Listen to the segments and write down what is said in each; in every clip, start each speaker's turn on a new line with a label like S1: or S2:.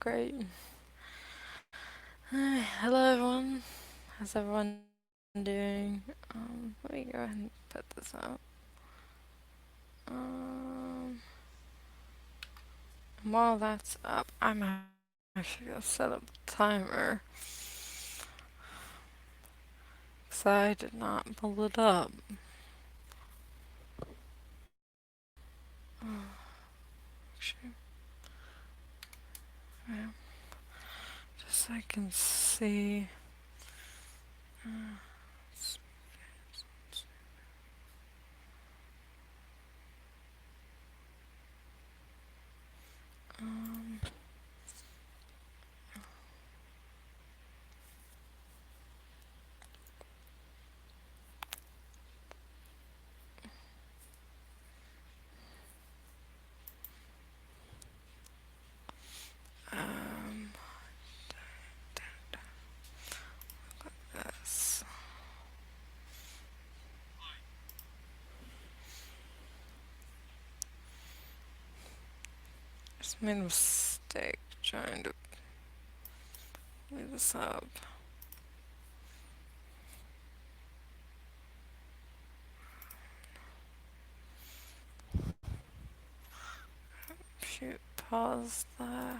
S1: Great. Hi, hello everyone. How's everyone doing? Let me go ahead and put this up. Um, and while that's up, I'm actually gonna set up the timer because I did not pull it up. Actually, yeah, just so I can see. Um, um, this. Just made a mistake trying to leave this up. Shoot, pause that.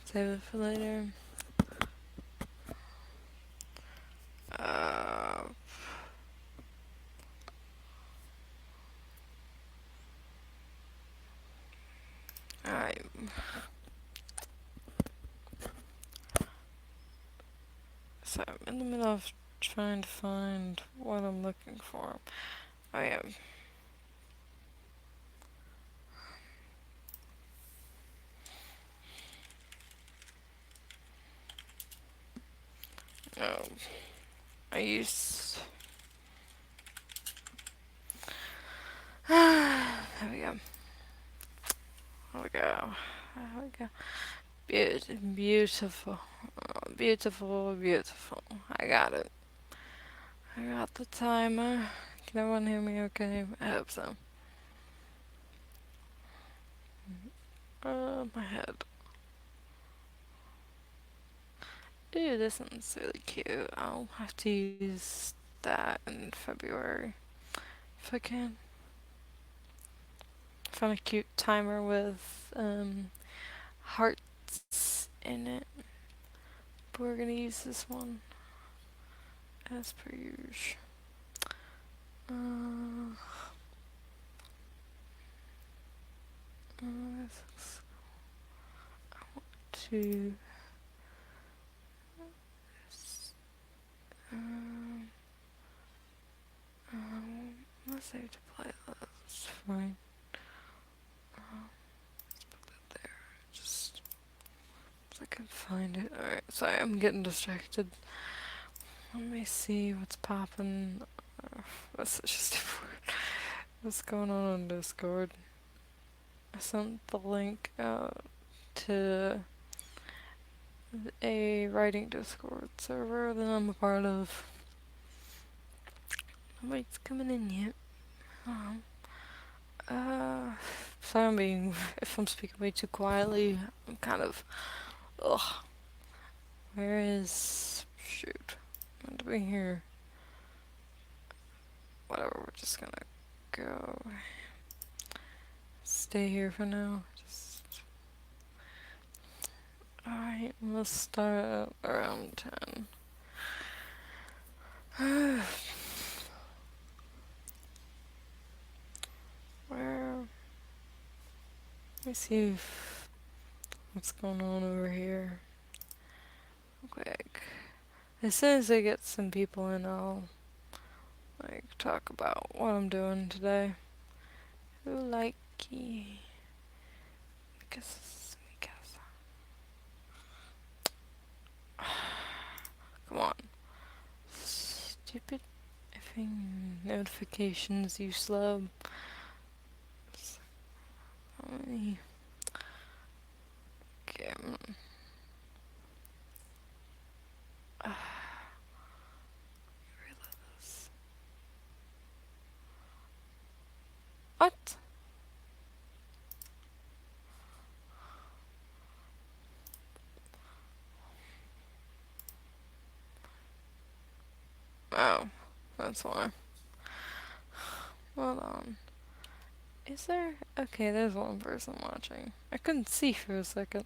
S1: Save it for later. Uh, Alright. So I'm in the middle of trying to find what I'm looking for. Oh yeah. Oh, I used. There we go. There we go. There we go. Beautiful. Oh, beautiful, beautiful. I got it. I got the timer. Can everyone hear me okay? I hope so. My head. Ooh, this one's really cute. I'll have to use that in February if I can. Found a cute timer with hearts in it. But we're gonna use this one as per usual. Uh, this to um, let's save to playlist. Fine. There. Just so I can find it. Alright, sorry, I'm getting distracted. Let me see what's popping. That's just what's going on Discord. I sent the link out to a writing Discord server that I'm a part of. Nobody's coming in yet. Um, sorry I'm being, if I'm speaking way too quietly, I'm kind of, ugh. Where is, shoot, I'm meant to be here. Whatever, we're just gonna go, stay here for now. Just, alright, let's start around 10. Where, let me see what's going on over here. Quick. As soon as I get some people in, I'll like talk about what I'm doing today. Who likey? Mikasa. Come on. Stupid effing notifications, you slub. How many? Okay. What? Oh, that's why. Hold on. Is there? Okay, there's one person watching. I couldn't see for a second.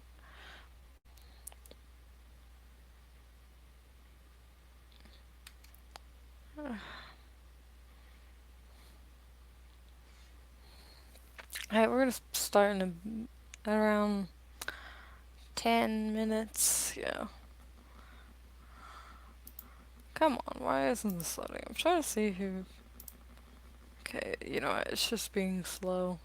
S1: Alright, we're gonna start in around 10 minutes. Yeah. Come on, why isn't this loading? I'm trying to see who. Okay, you know what? It's just being slow.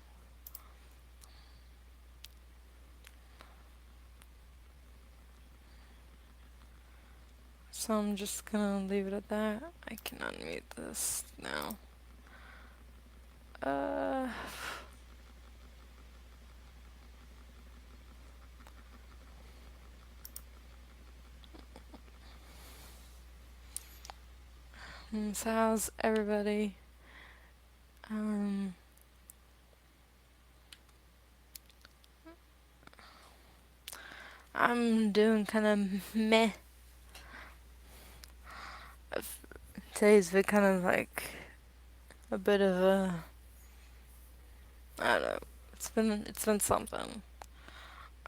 S1: So I'm just gonna leave it at that. I can unmute this now. Uh. So how's everybody? Um. I'm doing kind of meh. Today's been kind of like a bit of a. I don't know. It's been something.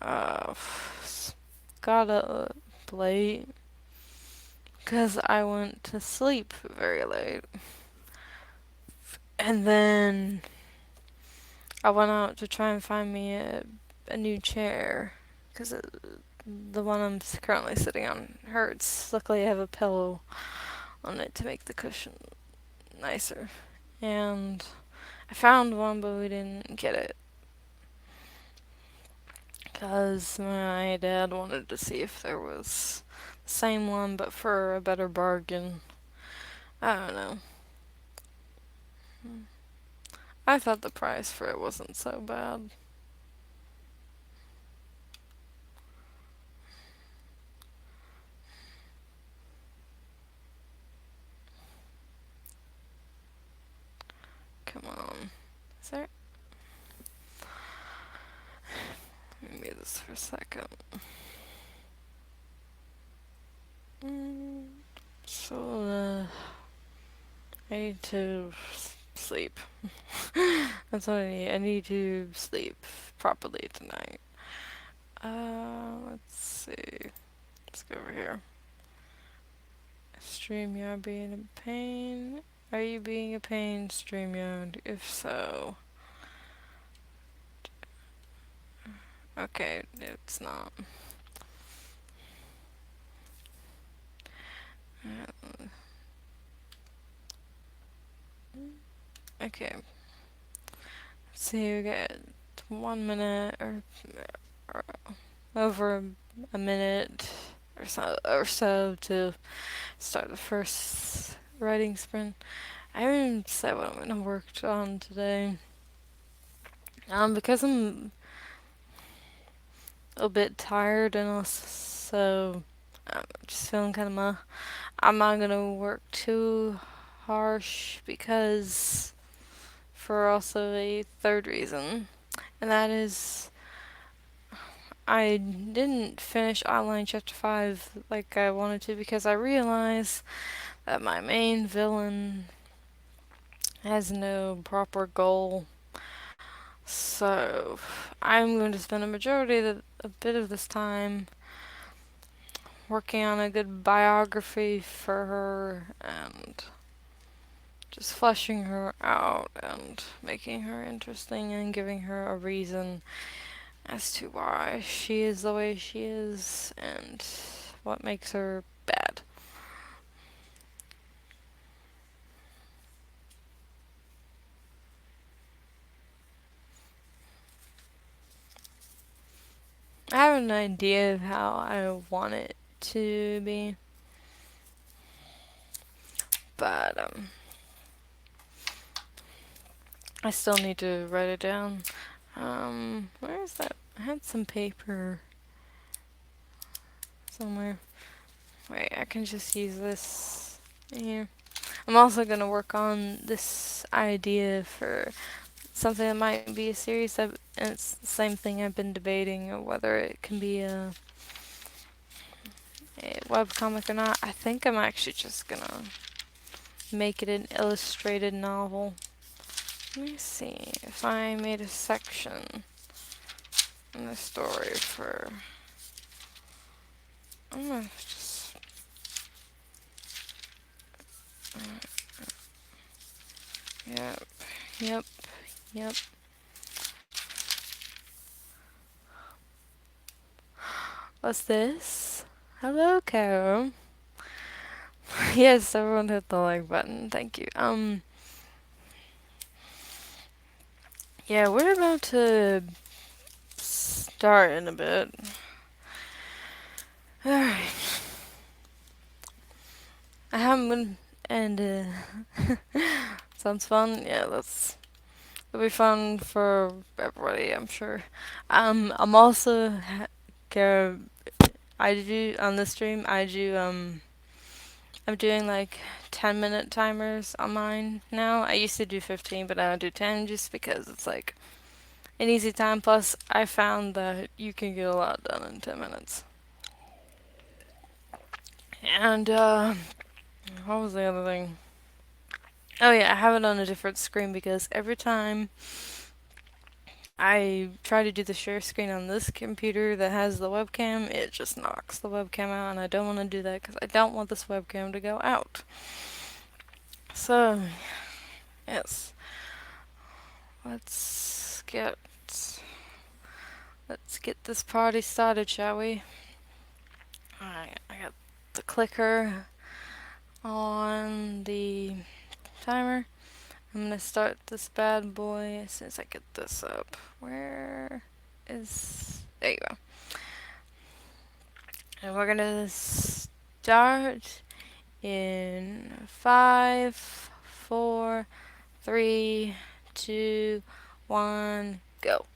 S1: Uh, got up late because I went to sleep very late, and then I went out to try and find me a new chair because the one I'm currently sitting on hurts. Luckily, I have a pillow on it to make the cushion nicer, and I found one, but we didn't get it because my dad wanted to see if there was the same one but for a better bargain. I don't know. I thought the price for it wasn't so bad. Come on. Is there? Let me mute this for a second. Mm, so, I need to sleep. That's what I need. I need to sleep properly tonight. Let's see. Let's go over here. StreamYard being a pain. Are you being a pain, StreamYard? If so. Okay, it's not. Okay. See, we got 1 minute or over a minute or so to start the first writing sprint. I haven't even said what I'm gonna work on today. Because I'm a bit tired and also I'm just feeling kind of I'm not gonna work too harsh because for also a third reason, and that is I didn't finish Outline Chapter 5 like I wanted to because I realized that my main villain has no proper goal. So I'm going to spend a bit of this time working on a good biography for her and just fleshing her out and making her interesting and giving her a reason as to why she is the way she is and what makes her bad. I have an idea of how I want it to be, but I still need to write it down. Where is that? I had some paper somewhere. Wait, I can just use this here. I'm also gonna work on this idea for something that might be a series. And it's the same thing I've been debating whether it can be a webcomic or not. I think I'm actually just gonna make it an illustrated novel. Let me see if I made a section in the story for. I'm gonna just. Yep, yep, yep. What's this? Hello, Carol. Yes, everyone hit the like button. Thank you. Yeah, we're about to start in a bit. Alright. I haven't been. And, sounds fun. Yeah, it'll be fun for everybody, I'm sure. I'm also. I do, on this stream, I'm doing like 10-minute timers on mine now. I used to do 15, but now I do 10 just because it's like an easy time. Plus, I found that you can get a lot done in 10 minutes. And, what was the other thing? Oh yeah, I have it on a different screen because every time I try to do the share screen on this computer that has the webcam, it just knocks the webcam out, and I don't want to do that because I don't want this webcam to go out. So, yes. Let's get let's get this party started, shall we? Alright, I got the clicker on the timer. I'm gonna start this bad boy as soon as I get this up. Where is... There you go. And we're gonna start in 5, 4, 3, 2, 1, go.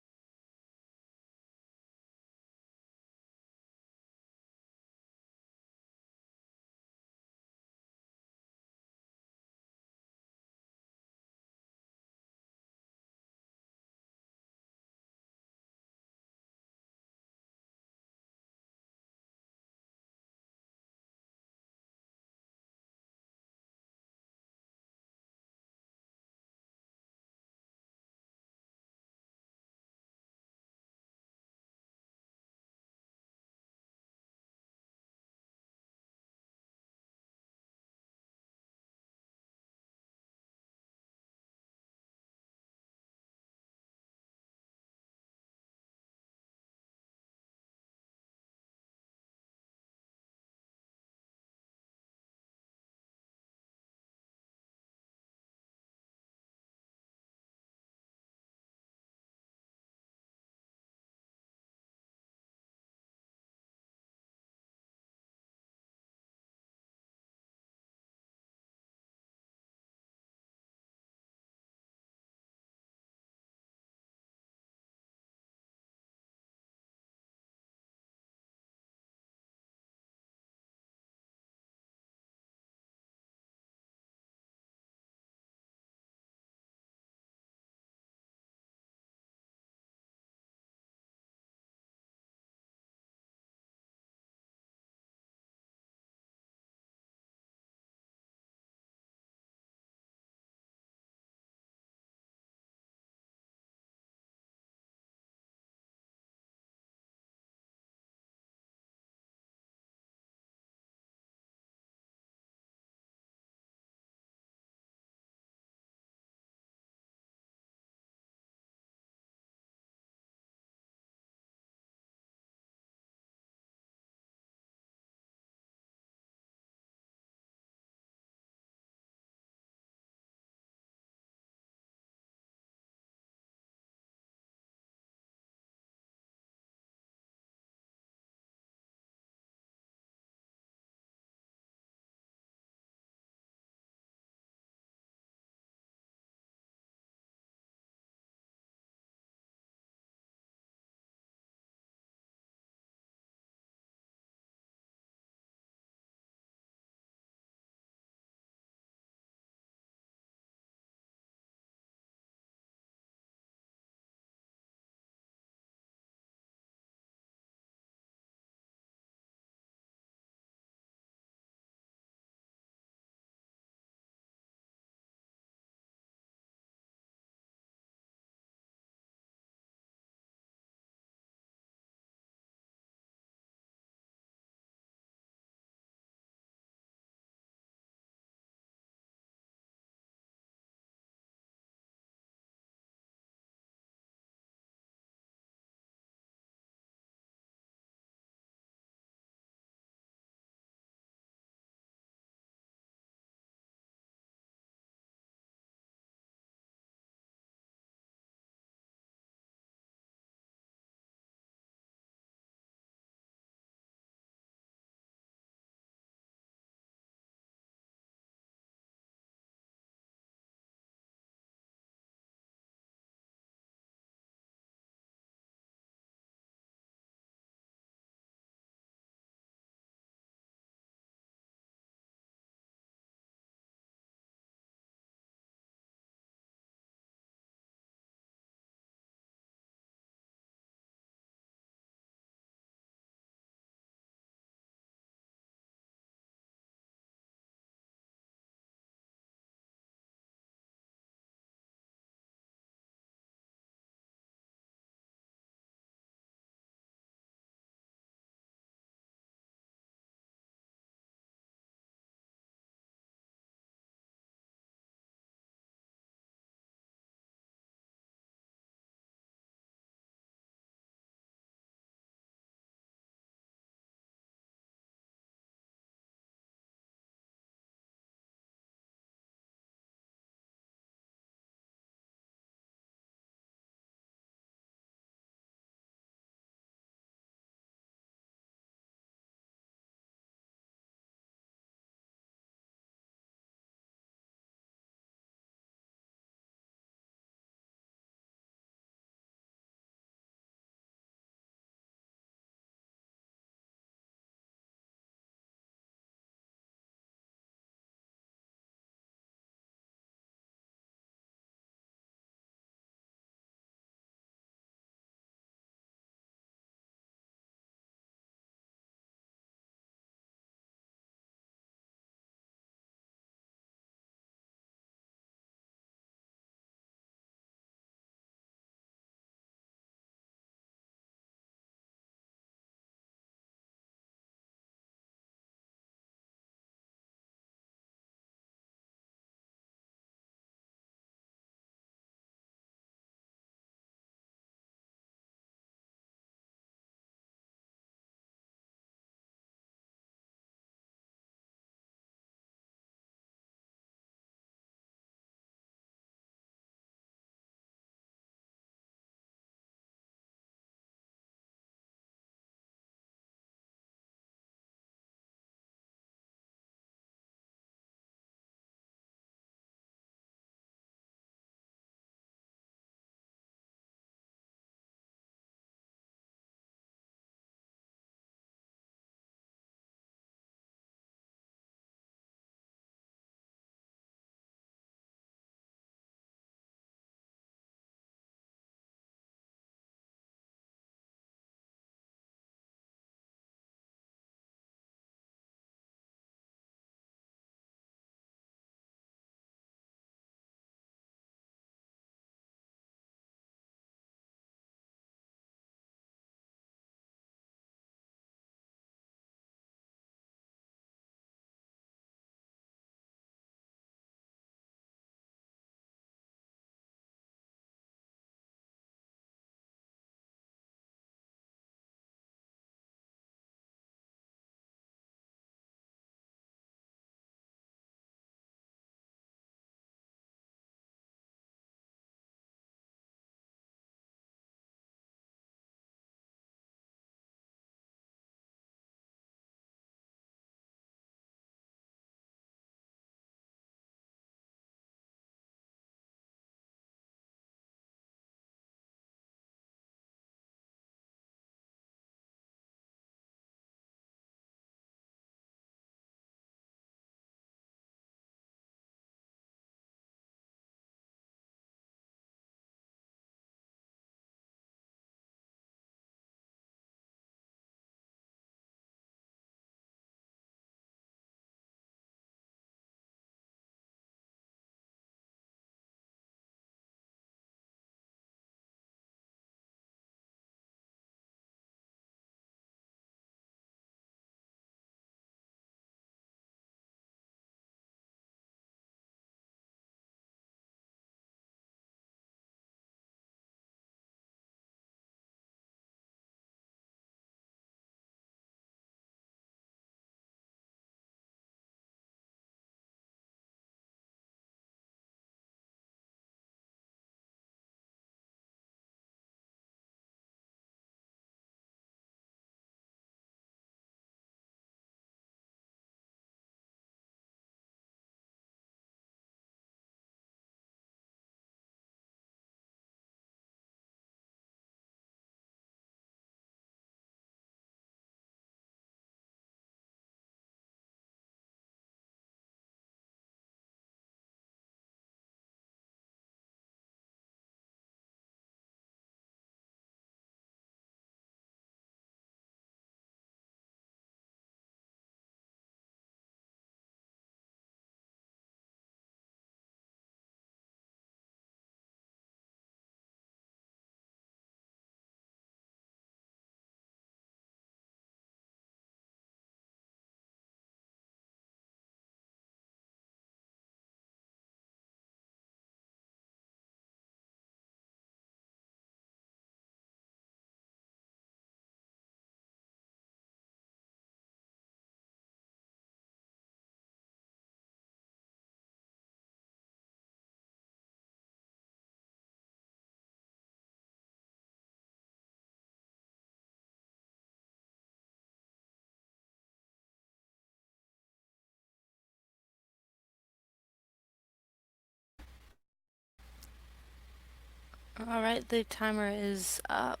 S1: Alright, the timer is up.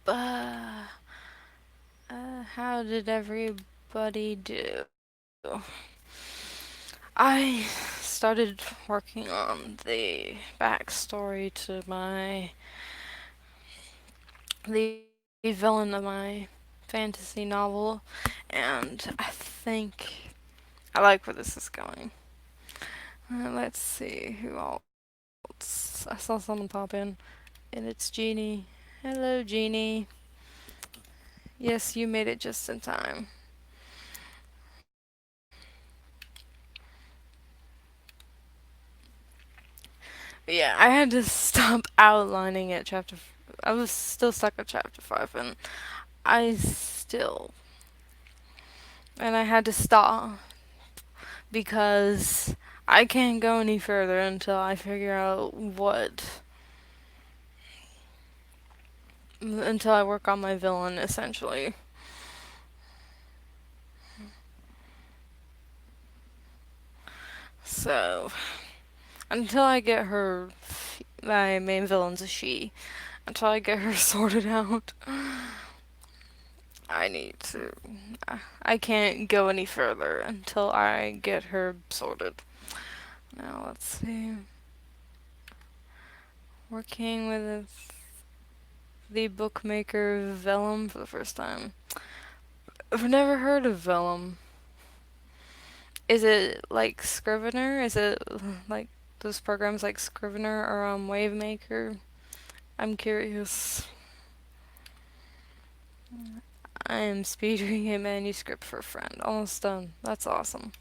S1: How did everybody do? I started working on the backstory to the villain of my fantasy novel, and I think I like where this is going. Let's see who else. I saw someone pop in, and it's Jeannie. Hello, Jeannie. Yes, you made it just in time. Yeah, I had to stop outlining at chapter. I was still stuck at chapter 5, and I still. And I had to stop because I can't go any further until I figure out what. Until I work on my villain, essentially. So, until I get her. My main villain's a she. Until I get her sorted out, I need to. I can't go any further until I get her sorted. Now, let's see. Working with the bookmaker Vellum for the first time. I've never heard of Vellum. Is it like Scrivener? Is it like those programs like Scrivener or Wavemaker? I'm curious. I am speedreading a manuscript for a friend. Almost done. That's awesome.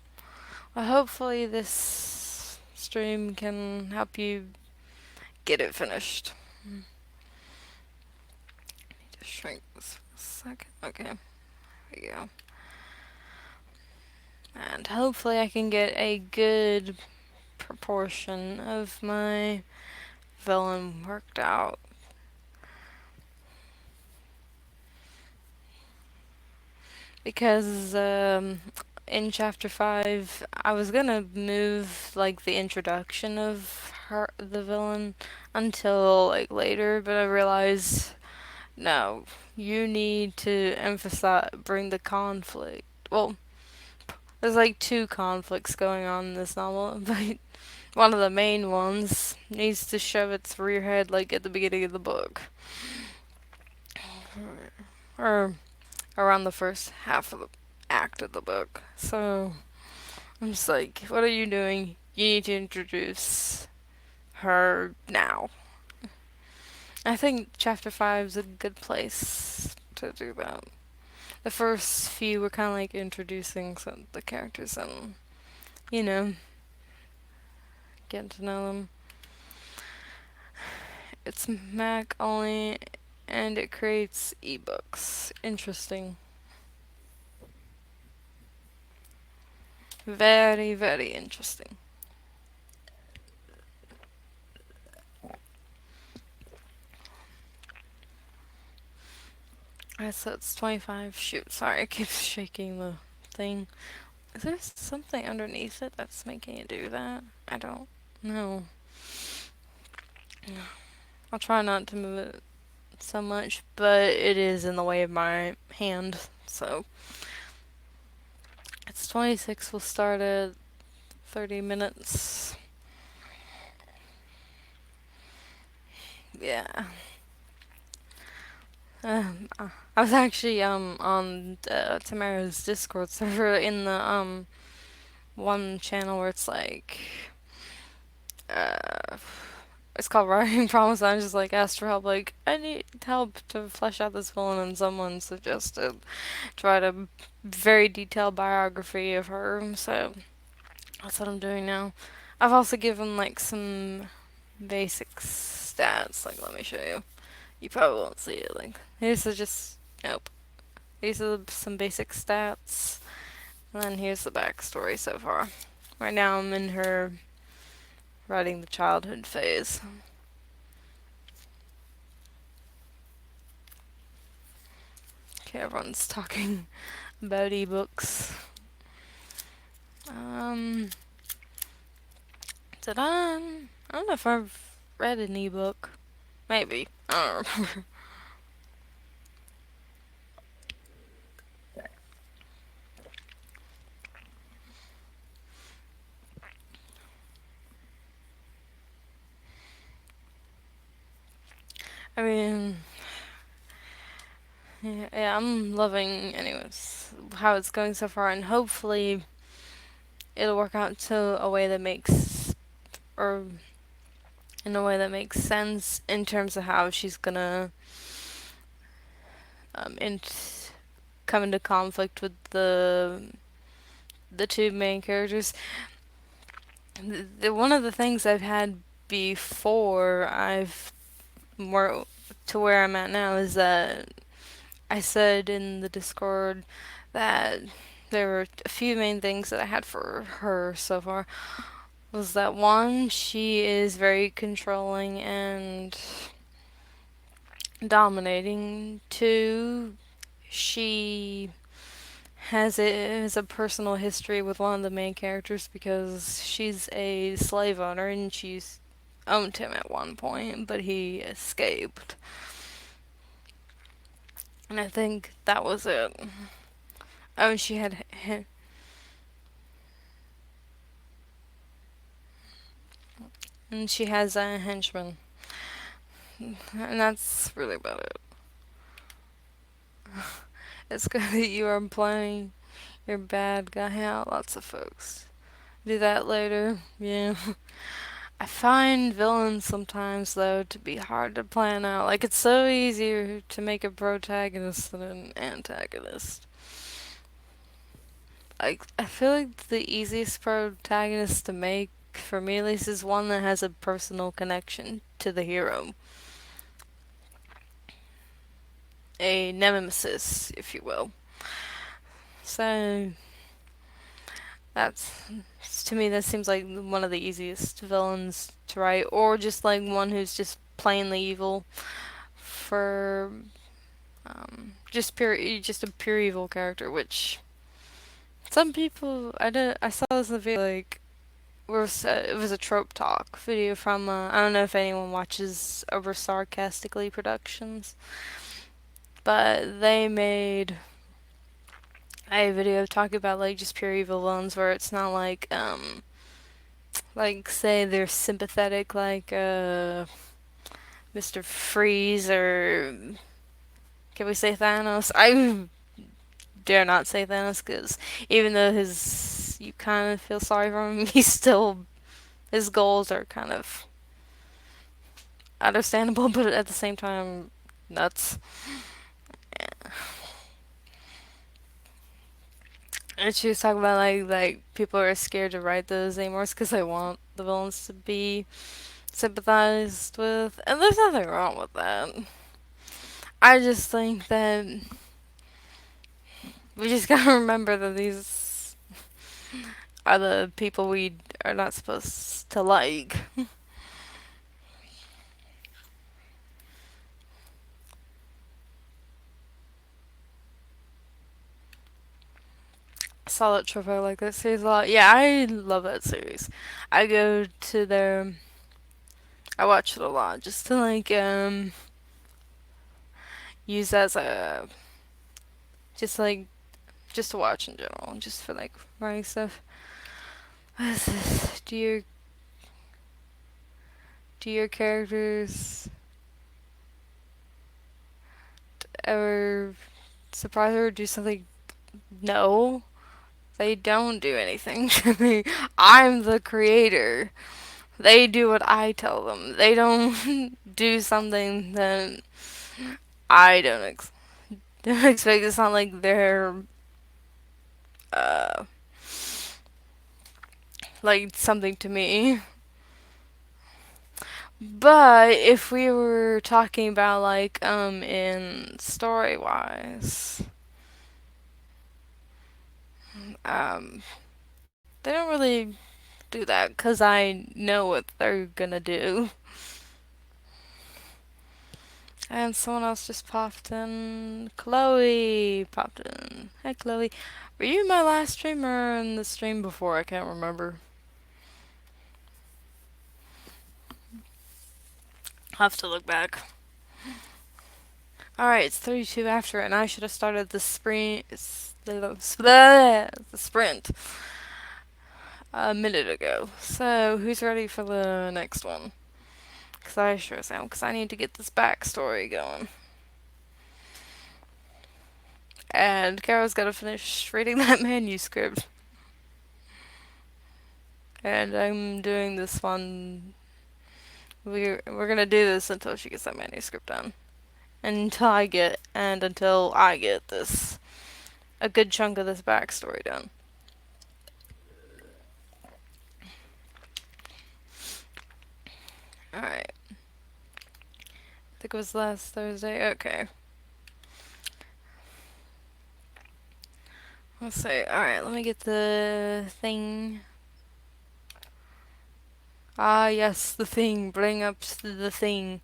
S1: Well, hopefully this stream can help you get it finished. Need to shrink this for a second. Okay, there we go. And hopefully I can get a good proportion of my villain worked out. Because in chapter 5, I was gonna move like the introduction of the villain, until like later, but I realized no, you need to emphasize, bring the conflict. Well, there's like two conflicts going on in this novel, but one of the main ones needs to shove its rear head like at the beginning of the book. Or around the first half of the act of the book. So I'm just like, what are you doing? You need to introduce her now. I think chapter 5 is a good place to do that. The first few were kind of like introducing some of the characters and, you know, getting to know them. It's Mac only, and it creates ebooks. Interesting. Very, very interesting. Alright, so it's 25. Shoot, sorry, I keep shaking the thing. Is there something underneath it that's making it do that? I don't know. I'll try not to move it so much, but it is in the way of my hand, so. It's 26, we'll start at 30 minutes. Yeah. I was actually on Tamara's Discord server in the one channel where it's like uh it's called Writing Promise. I just like asked for help, like I need help to flesh out this villain, and someone suggested try to very detailed biography of her. So that's what I'm doing now. I've also given like some basic stats. Like let me show you. You probably won't see it. Like here's just nope. These are some basic stats, and then here's the backstory so far. Right now I'm in her writing the childhood phase. Okay, everyone's talking about ebooks. Um, did I don't know if I've read an ebook. Maybe. I don't remember. I mean, yeah, I'm loving, anyways, how it's going so far, and hopefully it'll work out to a way that makes, or in a way that makes sense in terms of how she's gonna in come into conflict with the two main characters. One of the things I've had before I've more to where I'm at now is that I said in the Discord that there were a few main things that I had for her so far. Was that one, she is very controlling and dominating. Two, she has a personal history with one of the main characters because she's a slave owner and she's owned him at one point, but he escaped. And I think that was it. Oh, and she had and she has a henchman, and that's really about it. It's good that you are playing your bad guy out. Lots of folks do that later. Yeah. I find villains sometimes, though, to be hard to plan out. Like, it's so easier to make a protagonist than an antagonist. Like, I feel like the easiest protagonist to make, for me at least, is one that has a personal connection to the hero. A nemesis, if you will. So, that's, to me, that seems like one of the easiest villains to write. Or just, like, one who's just plainly evil for just a pure evil character, which some people I saw this in the video like it was a trope talk video from I don't know if anyone watches Over Sarcastically Productions, but they made a video talking about like just pure evil villains where it's not like say they're sympathetic like Mr. Freeze or can we say Thanos? I dare not say Thanos because even though you kind of feel sorry for him, he's still his goals are kind of understandable, but at the same time, nuts. And she was talking about like people are scared to write those anymore because they want the villains to be sympathized with, and there's nothing wrong with that. I just think that we just gotta remember that these are the people we are not supposed to like. Saw that trailer like that series a lot. Yeah, I love that series. I go to their I watch it a lot just to like use as a just like just to watch in general, just for like writing stuff. What is this? Do your characters ever surprise her or do something? No, they don't do anything to me. I'm the creator. They do what I tell them. They don't do something that I don't expect. It's not like they're uh like something to me. But if we were talking about like in story wise, um they don't really do that cuz I know what they're going to do. And someone else just popped in. Chloe popped in. Hey Chloe. Were you in my last stream or in the stream before? I can't remember. I'll have to look back. Alright, it's 32 after, and I should have started the sprint a minute ago. So, who's ready for the next one? Because I sure am, because I need to get this backstory going. And Carol's got to finish reading that manuscript. And I'm doing this one. We're gonna do this until she gets that manuscript done. Until I get this a good chunk of this backstory done. Alright. I think it was last Thursday. Okay. Let's see. Alright, let me get the thing. Ah, yes, the thing. Bring up the thing.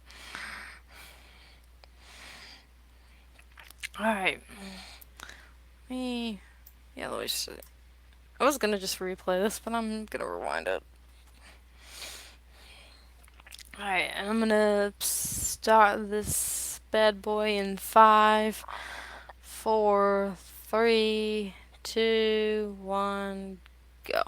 S1: Alright. Me. Yeah, let me just. I was gonna just replay this, but I'm gonna rewind it. Alright, and I'm gonna start this bad boy in 5, 4, 3, 2, 1, go.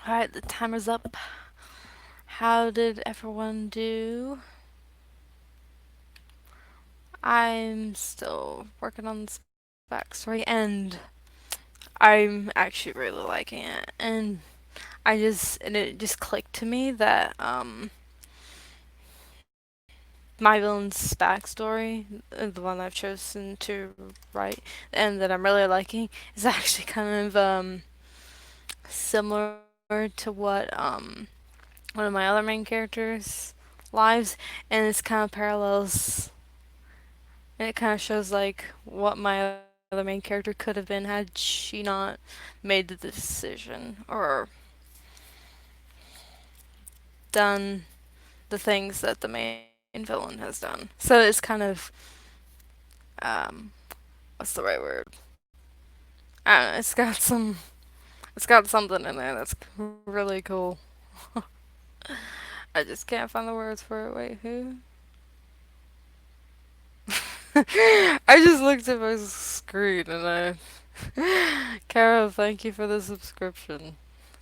S1: Alright, the timer's up. How did everyone do? I'm still working on this backstory, and I'm actually really liking it. And it just clicked to me that my villain's backstory, the one I've chosen to write, and that I'm really liking, is actually kind of similar to what one of my other main characters' lives, and it's kind of parallels, and it kind of shows like what my other main character could have been had she not made the decision or done the things that the main villain has done. So it's kind of um, what's the right word? I don't know. It's got something in there that's really cool. I just can't find the words for it. Wait, who? I just looked at my screen and Carol, thank you for the subscription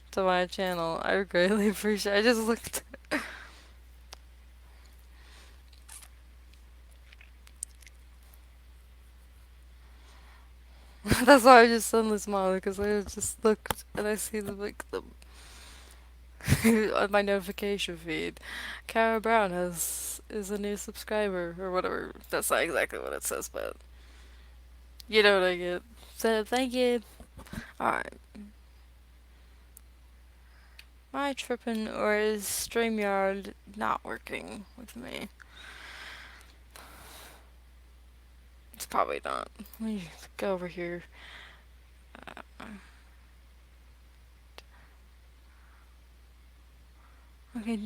S1: to my channel. I greatly appreciate it. I just looked. That's why I just suddenly smiled because I just looked and I see the like the on my notification feed. Kara Brown is a new subscriber or whatever. That's not exactly what it says, but you know what I get. So thank you. Alright. Am I tripping or is StreamYard not working with me? It's probably not. Let me go over here. Uh, okay,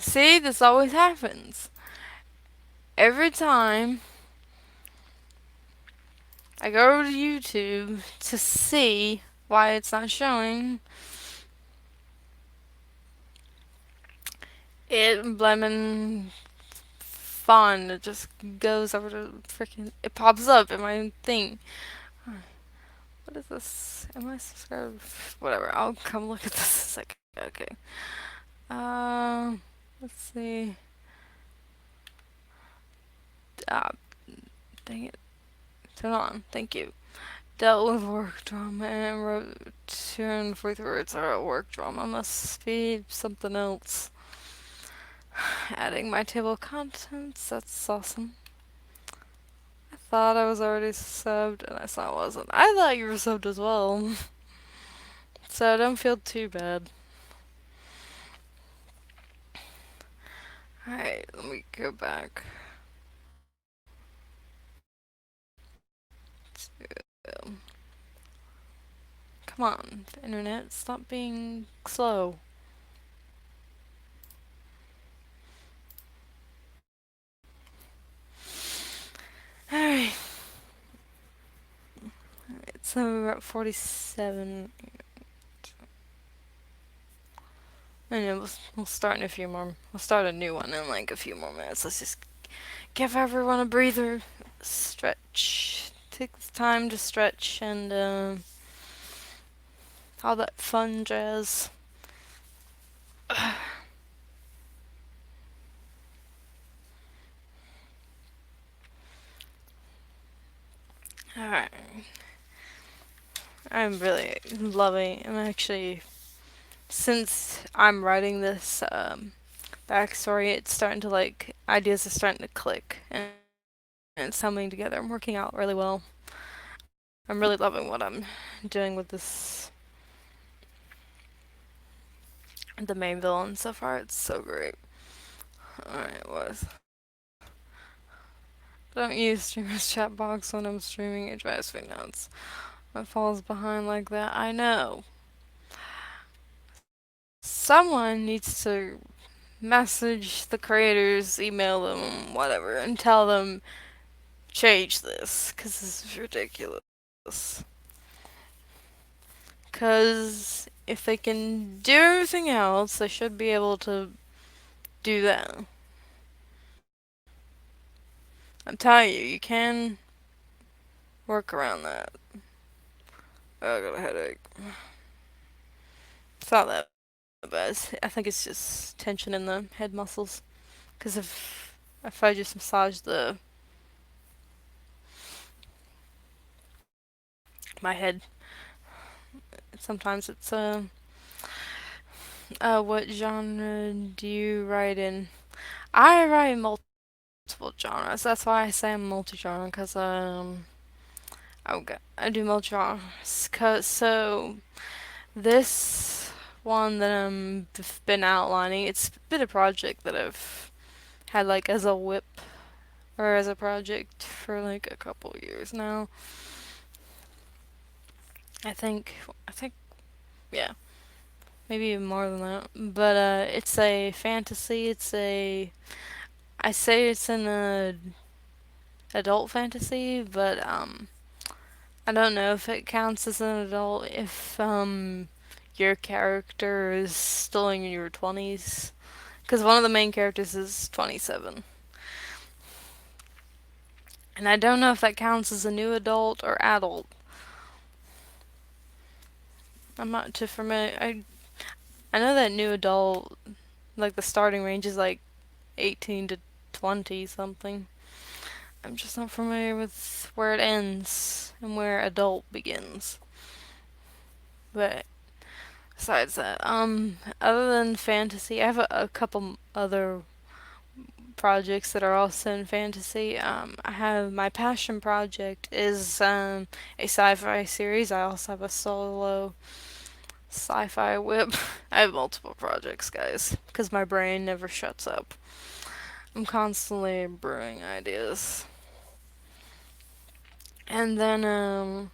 S1: see, this always happens. Every time I go to YouTube to see why it's not showing, it blemon fun. It just goes over to freaking. It pops up in my thing. What is this? Am I subscribed? Whatever. I'll come look at this in a second. Okay. Let's see. Ah, dang it. Turn on. Thank you. Dealt with work drama and wrote 240 words are work drama. Must be something else. Adding my table of contents. That's awesome. I thought I was already subbed and I saw I wasn't. I thought you were subbed as well. So don't feel too bad. Alright, let me go back to. Come on, internet, stop being slow. Alright. So we're at 47. And then we'll start in a few more. We'll start a new one in like a few more minutes. Let's just give everyone a breather. Stretch. Take the time to stretch and all that fun jazz. Alright. I'm really loving. I'm actually, since I'm writing this backstory, it's starting to like ideas are starting to click and it's coming together. I'm working out really well. I'm really loving what I'm doing with this, the main villain so far. It's so great. Alright, don't use streamer's chat box when I'm streaming. It drives me nuts. It falls behind like that. I know. Someone needs to message the creators, email them, whatever, and tell them change this, because this is ridiculous. Because if they can do everything else, they should be able to do that. I'm telling you, you can work around that. Oh, I got a headache. It's not that but I think it's just tension in the head muscles. Because if I just massage my head, sometimes it's what genre do you write in? I write multiple genres. That's why I say I'm multi-genre, because I do multi-genres. So this one that I've been outlining, it's been a project that I've had like as a whip or as a project for like a couple years now. I think I think yeah, maybe even more than that. But it's a fantasy. I say it's an adult fantasy, but I don't know if it counts as an adult if your character is still in your 20s. Because one of the main characters is 27. And I don't know if that counts as a new adult or adult. I'm not too familiar. I know that new adult, like the starting range is like 18 to 20 something. I'm just not familiar with where it ends and where adult begins. But besides that, other than fantasy, I have a couple other projects that are also in fantasy. I have my passion project is a sci-fi series. I also have a solo sci-fi whip. I have multiple projects, guys, because my brain never shuts up. I'm constantly brewing ideas. And then I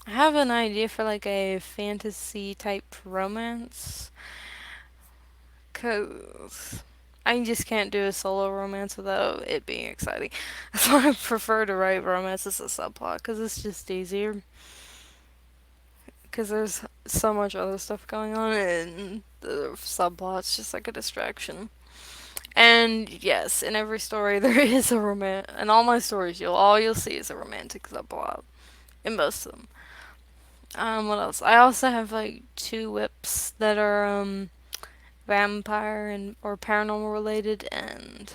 S1: have an idea for like a fantasy type romance. Cause I just can't do a solo romance without it being exciting. So I prefer to write romance as a subplot because it's just easier. Because there's so much other stuff going on and the subplot's just like a distraction. And yes, in every story there is a romance. In all my stories, all you'll see is a romantic subplot. In most of them. What else? I also have like two whips that are vampire and or paranormal related, and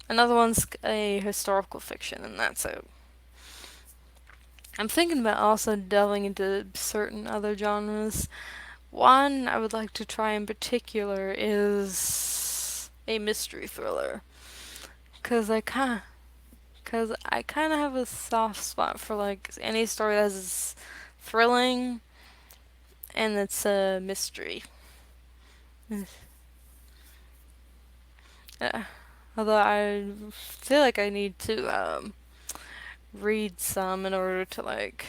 S1: another one's a historical fiction, and that's it. I'm thinking about also delving into certain other genres. One I would like to try in particular is a mystery thriller, cause I kind of have a soft spot for like any story that's thrilling and it's a mystery. Uh, Although I feel like I need to read some in order to like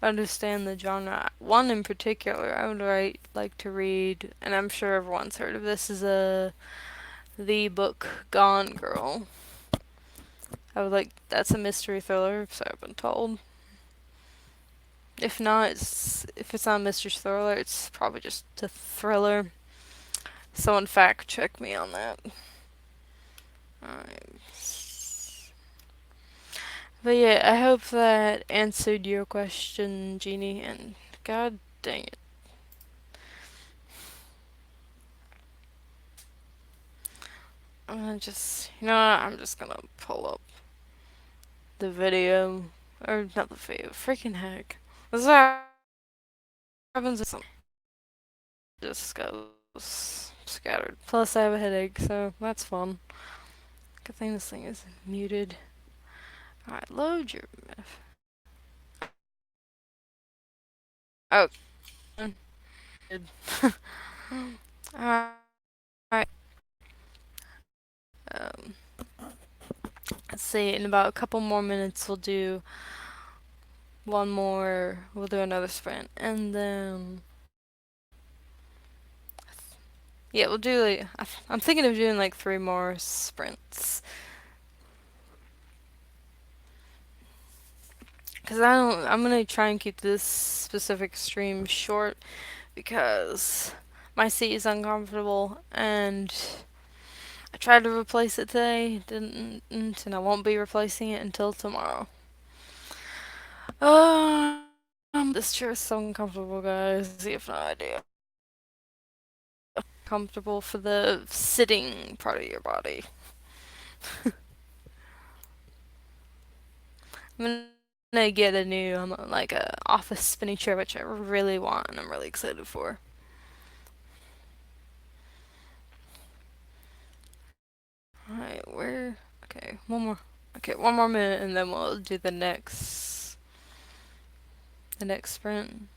S1: understand the genre. One in particular I would like to read, and I'm sure everyone's heard of this, is the book Gone Girl. That's a mystery thriller, so I've been told. If it's not a mystery thriller, it's probably just a thriller. Someone fact check me on that. Alright. But yeah, I hope that answered your question, Jeannie, and god dang it. I'm just gonna pull up the video. Or not the video, freaking heck. This happens with some. Just goes scattered. Plus, I have a headache, so that's fun. Good thing this thing is muted. Alright, load your. Oh, good. Alright. Um, let's see, in about a couple more minutes, we'll do another sprint. And then. Yeah, we'll do like. I'm thinking of doing like 3 more sprints. Because I'm gonna try and keep this specific stream short because my seat is uncomfortable and I tried to replace it today, didn't, and I won't be replacing it until tomorrow. This chair is so uncomfortable, guys. You have no idea. Comfortable for the sitting part of your body. I'm gonna get a new, like a office spinny chair, which I really want, and I'm really excited for. Alright, where? Okay, one more. Okay, one more minute, and then we'll do the next sprint.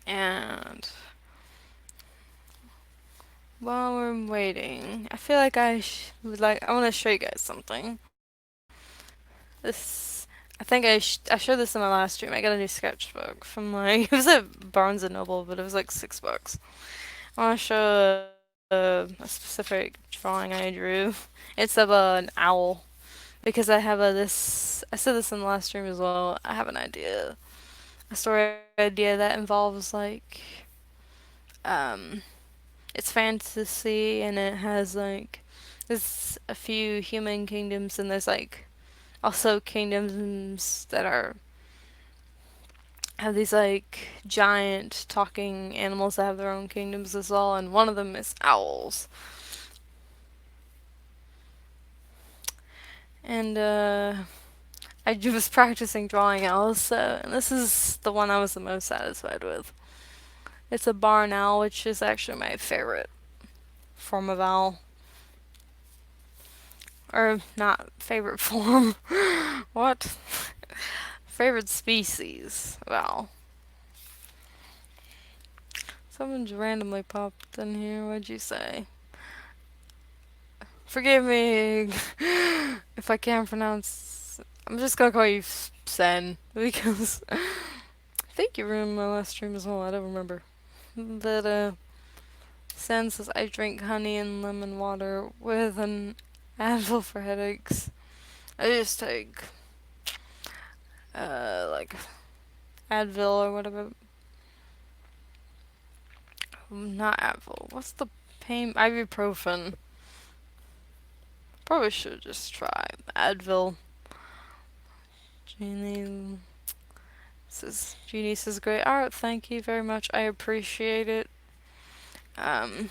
S1: And while we're waiting, I feel like I want to show you guys something. This, I think I showed this in my last stream. I got a new sketchbook from like, it was at Barnes and Noble, but it was like $6. I want to show a specific drawing I drew. It's of an owl. Because I have I said this in the last stream as well, I have a story idea that involves like, um, it's fantasy and it has like, there's a few human kingdoms and there's like also kingdoms that have these like giant talking animals that have their own kingdoms as well, and one of them is owls. And I was practicing drawing owls, so and this is the one I was the most satisfied with. It's a barn owl, which is actually my favorite form of owl. Or not favorite form. What? Favorite species of owl. Someone's randomly popped in here. What'd you say? Forgive me if I can't pronounce. I'm just gonna call you Sen because I think you were in my last stream as well. I don't remember. But Sen says I drink honey and lemon water with an Advil for headaches. I just take like Advil or whatever. Not Advil. What's the pain? Ibuprofen. Probably should just try Advil. Jeannie says great art. Thank you very much. I appreciate it. Um,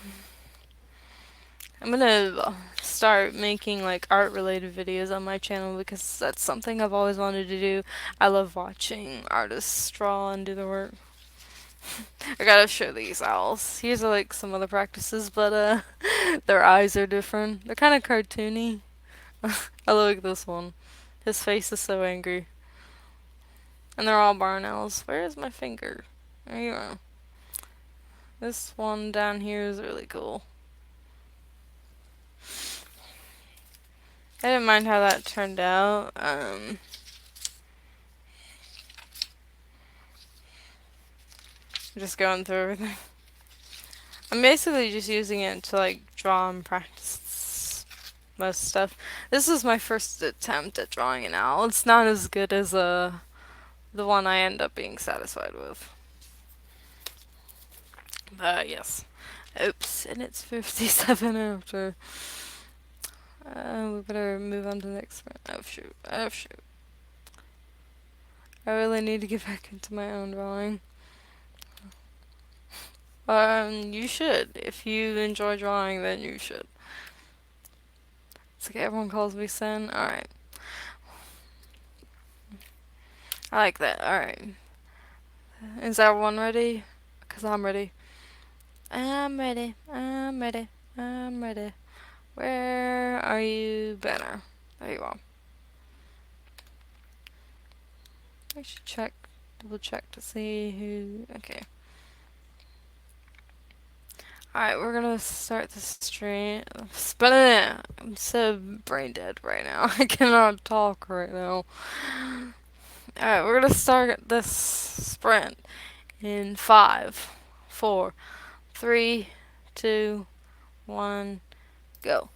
S1: I'm gonna start making like art related videos on my channel because that's something I've always wanted to do. I love watching artists draw and do their work. I gotta show these owls. Here's like some other practices, but their eyes are different. They're kind of cartoony. I like this one. His face is so angry. And they're all barn owls. Where is my finger? There you are. This one down here is really cool. I didn't mind how that turned out. Just going through everything. I'm basically just using it to like draw and practice most stuff. This is my first attempt at drawing an owl. It's not as good as the one I end up being satisfied with. But yes. Oops, and it's 57 after. We better move on to the next one. Oh shoot. Oh shoot. I really need to get back into my own drawing. You should. If you enjoy drawing, then you should. It's okay, everyone calls me Sen. Alright. I like that. Alright. Is everyone ready? Because I'm ready. I'm ready. I'm ready. I'm ready. Where are you, Banner? There you are. I should check. Double check to see who. Okay. Alright, we're gonna start the stream. I'm so brain dead right now. I cannot talk right now. Alright, we're gonna start this sprint in 5, 4, 3, 2, 1, go.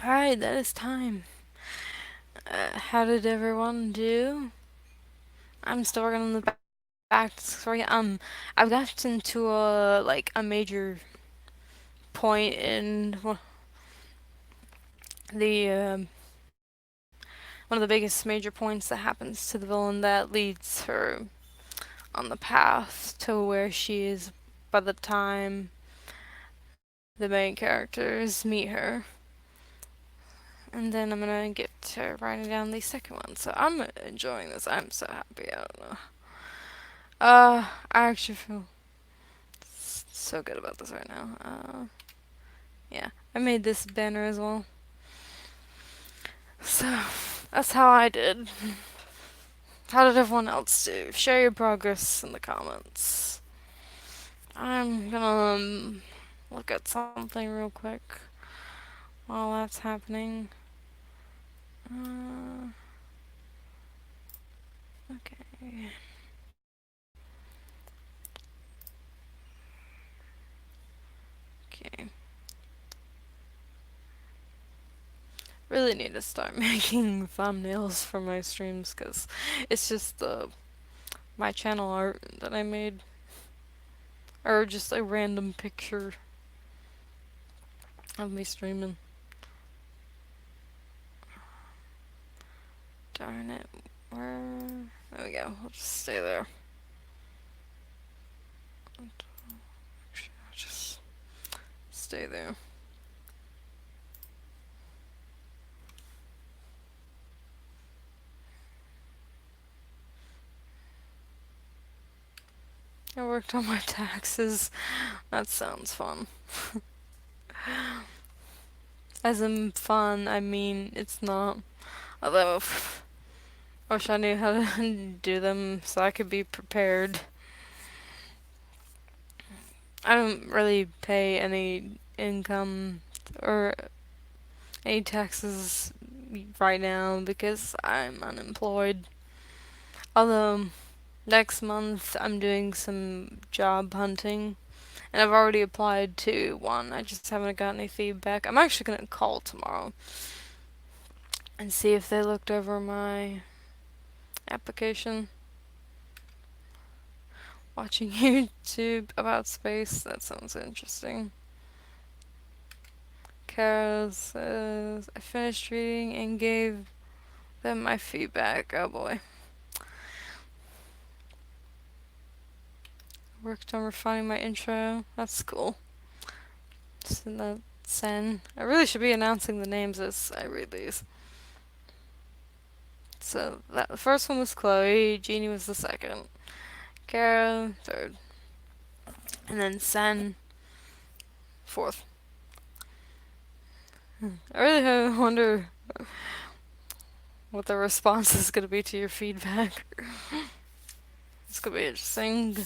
S1: Alright, that is time. How did everyone do? I'm still working on the backstory. I've gotten to a major point in the one of the biggest major points that happens to the villain that leads her on the path to where she is by the time the main characters meet her. And then I'm gonna get to writing down the second one. So I'm enjoying this. I'm so happy. I don't know. I actually feel so good about this right now. Yeah, I made this banner as well. So that's how I did. How did everyone else do? Share your progress in the comments. I'm gonna look at something real quick while that's happening. Okay. Okay. Really need to start making thumbnails for my streams because it's just my channel art that I made, or just a random picture of me streaming. Darn it. Where? There we go. We'll just stay there. Actually, I'll just stay there. I worked on my taxes. That sounds fun. As in fun, I mean, it's not. Although, I wish I knew how to do them so I could be prepared. I don't really pay any income or any taxes right now because I'm unemployed. Although, next month I'm doing some job hunting. And I've already applied to one. I just haven't got any feedback. I'm actually gonna call tomorrow and see if they looked over my application. Watching YouTube about space. That sounds interesting. Kara says, I finished reading and gave them my feedback. Oh boy. Worked on refining my intro. That's cool. So that's Sen. I really should be announcing the names as I read these. So that the first one was Chloe, Jeannie was the second, Kara third, and then Sen fourth. I really wonder what the response is gonna be to your feedback. It's gonna be interesting.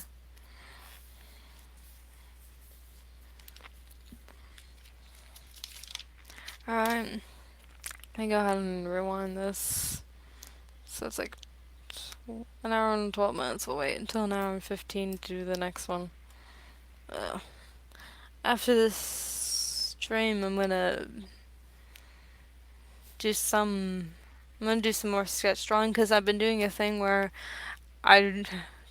S1: Alright, let me go ahead and rewind this. So it's like an hour and 12 minutes. We'll wait until an hour and 15 to do the next one. After this stream, I'm gonna do some. I'm gonna do some more sketch drawing because I've been doing a thing where I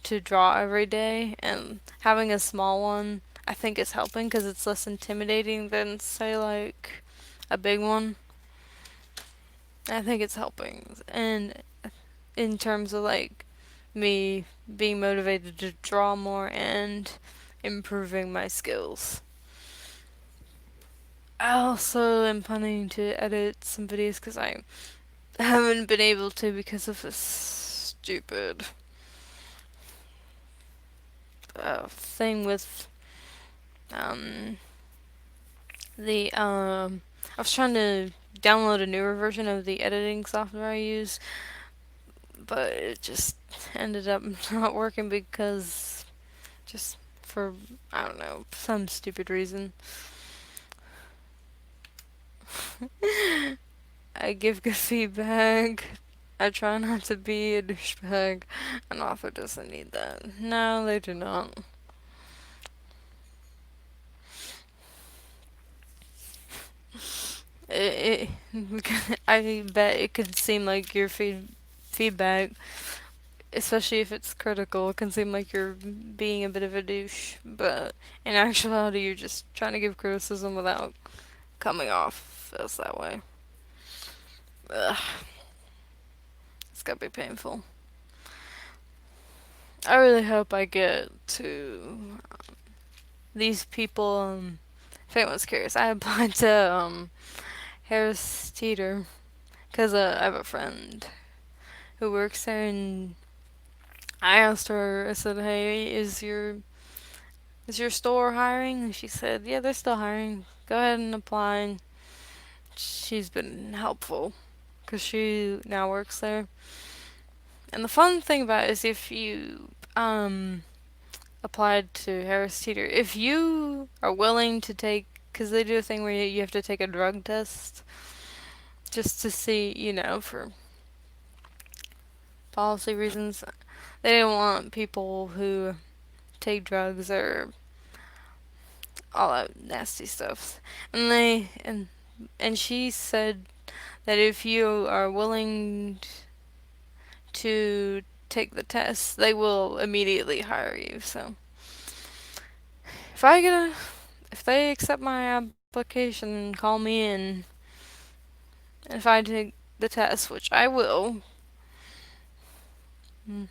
S1: to draw every day, and having a small one I think is helping because it's less intimidating than say like a big one. I think it's helping, and in terms of like me being motivated to draw more and improving my skills. I also am planning to edit some videos because I haven't been able to because of this stupid thing with um I was trying to download a newer version of the editing software I use, but it just ended up not working because just for I don't know, some stupid reason. I give good feedback. I try not to be a douchebag. An author doesn't need that. No, they do not. It, I bet it could seem like your feedback, especially if it's critical, it can seem like you're being a bit of a douche. But in actuality, you're just trying to give criticism without coming off as that way. Ugh, it's gotta be painful. I really hope I get to these people. If anyone's curious, I applied to Harris Teeter because I have a friend who works there, and I asked her. I said, "Hey, is your store hiring?" And she said, "Yeah, they're still hiring. Go ahead and apply." And she's been helpful because she now works there. And the fun thing about it is if you applied to Harris Teeter, if you are willing to take, because they do a thing where you have to take a drug test just to see, for policy reasons. They didn't want people who take drugs or all that nasty stuff. And she said that if you are willing to take the test, they will immediately hire you. So if I get a if they accept my application and call me in, if I take the test, which I will, mm,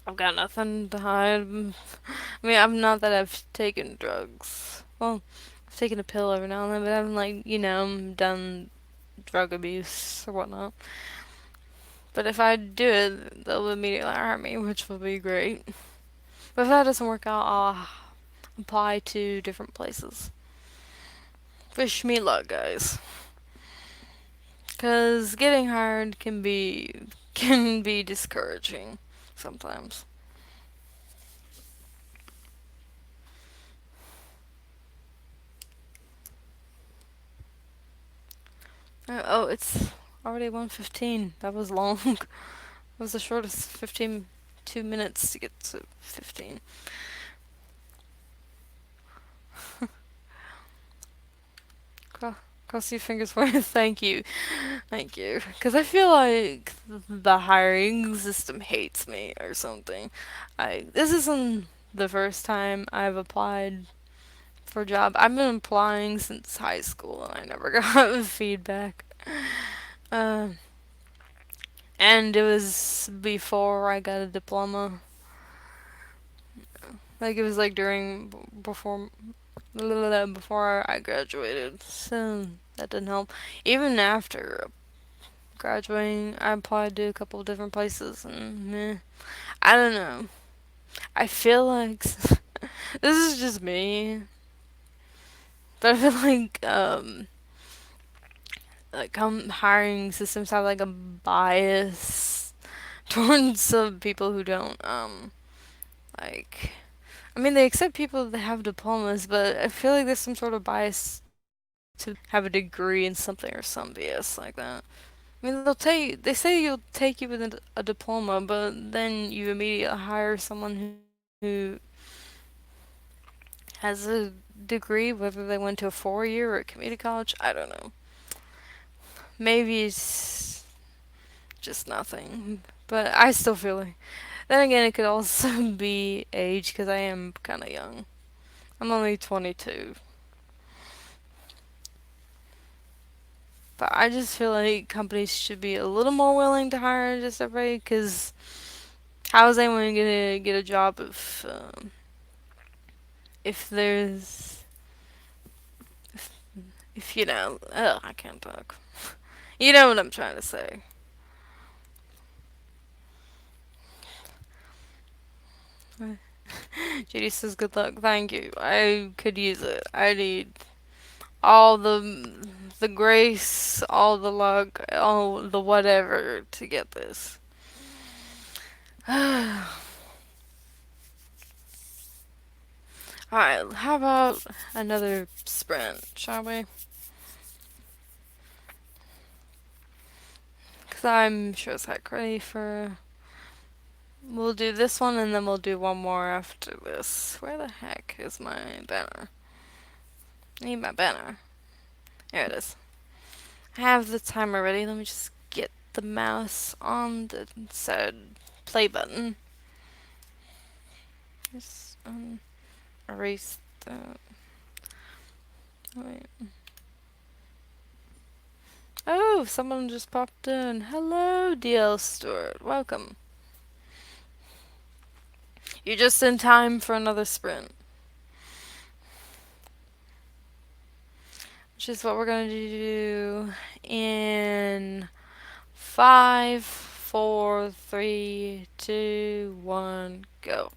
S1: I've got nothing to hide. I mean, I'm not that I've taken drugs. Well, I've taken a pill every now and then, but I haven't, like, done drug abuse or whatnot. But if I do it, they'll immediately hire me, which will be great. But if that doesn't work out, I'll apply to different places. Wish me luck, guys. Cause getting hired can be discouraging sometimes. Oh, it's already 1:15. That was long. That was the shortest 15 2 minutes to get to 15. Cross your fingers for it. Thank you. Thank you. Because I feel like the hiring system hates me or something. This isn't the first time I've applied for a job. I've been applying since high school and I never got feedback. Um, and it was before I got a diploma. Like it was like before I graduated. So that didn't help. Even after graduating, I applied to a couple of different places and I don't know. I feel like this is just me, but I feel like hiring systems have like a bias towards some people who don't like I mean they accept people that have diplomas, but I feel like there's some sort of bias to have a degree in something or some BS like that. I mean they say you'll take you with a diploma, but then you immediately hire someone who has a degree, whether they went to a 4 year or a community college, I don't know. Maybe it's just nothing. But I still feel like. Then again, it could also be age because I am kind of young. I'm only 22. But I just feel like companies should be a little more willing to hire just everybody because how is anyone gonna get a job if there's if, if I can't talk. You know what I'm trying to say. JD says good luck. Thank you. I could use it. I need all the grace, all the luck, all the whatever to get this. Alright, how about another sprint, shall we? Because I'm sure as heck ready for. We'll do this one and then we'll do one more after this. Where the heck is my banner? I need my banner. Here it is. have the timer ready. Let me just get the mouse on the said play button. Just erase that. Wait. Oh, someone just popped in. Hello, DL Stewart. Welcome. You're just in time for another sprint. Which is what we're going to do in 5, 4, 3, 2, 1, go.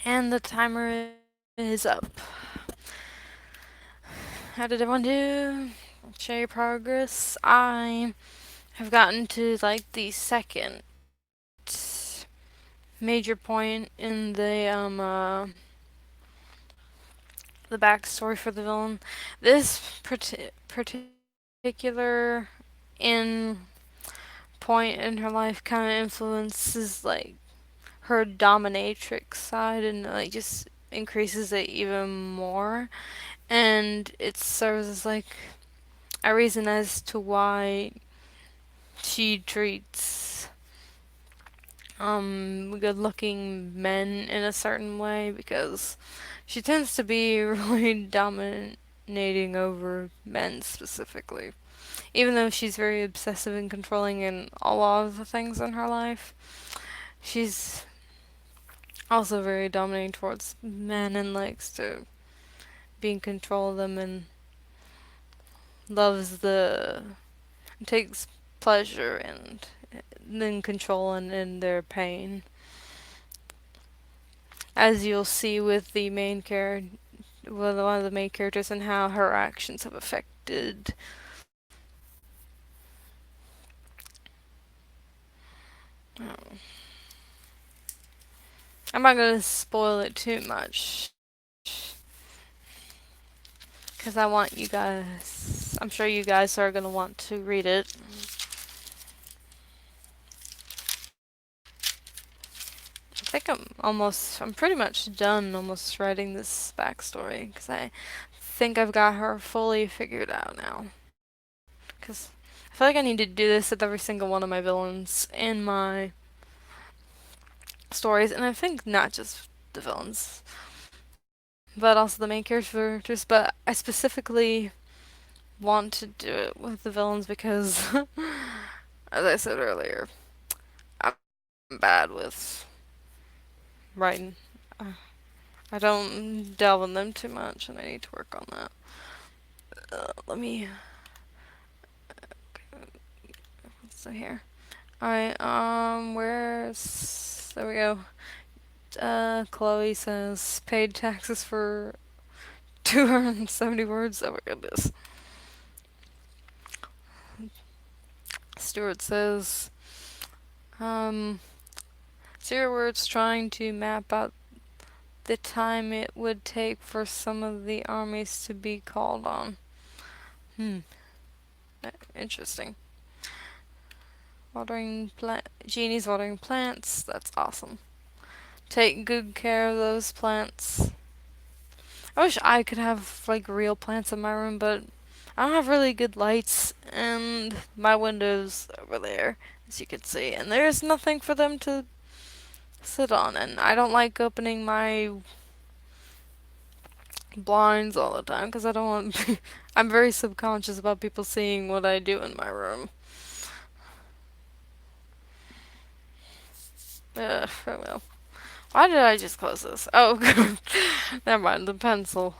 S1: And the timer is up. How did everyone do? Share your progress. I have gotten to like the second major point in the backstory for the villain. This particular in point in her life kind of influences like her dominatrix side and like just increases it even more, and it serves as like a reason as to why she treats good looking men in a certain way, because she tends to be really dominating over men specifically. Even though she's very obsessive and controlling in a lot of the things in her life, she's also very dominating towards men and likes to be in control of them and loves the takes pleasure in control and in their pain. As you'll see with the main character, with one of the main characters, and how her actions have affected. Oh. I'm not gonna spoil it too much, because I want you guys. I'm sure you guys are gonna want to read it. I'm pretty much done almost writing this backstory, because I think I've got her fully figured out now. Because I feel like I need to do this with every single one of my villains in my stories, and I think not just the villains, but also the main characters. But I specifically want to do it with the villains because, as I said earlier, I'm bad with writing. I don't delve in them too much, and I need to work on that. Let me. What's here? Alright, where's. There we go. Chloe says paid taxes for 270 words. Oh my goodness. Stuart says, 0 words trying to map out the time it would take for some of the armies to be called on. Interesting. Genie's watering plants. That's awesome. Take good care of those plants. I wish I could have like real plants in my room, but I don't have really good lights, and my window's over there, as you can see, and there's nothing for them to sit on, and I don't like opening my blinds all the time because I don't want. I'm very subconscious about people seeing what I do in my room. Ugh, oh well. Why did I just close this? Oh, never mind. The pencil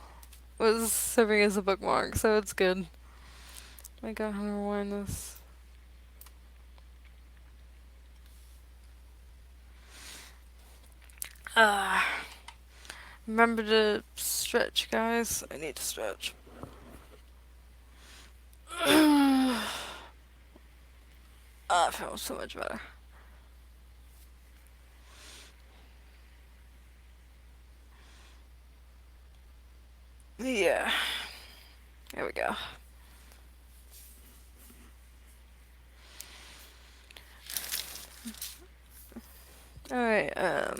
S1: was serving as a bookmark, so it's good. I got to rewind this. Remember to stretch, guys. I need to stretch. I feel so much better. Yeah. There we go. Alright, I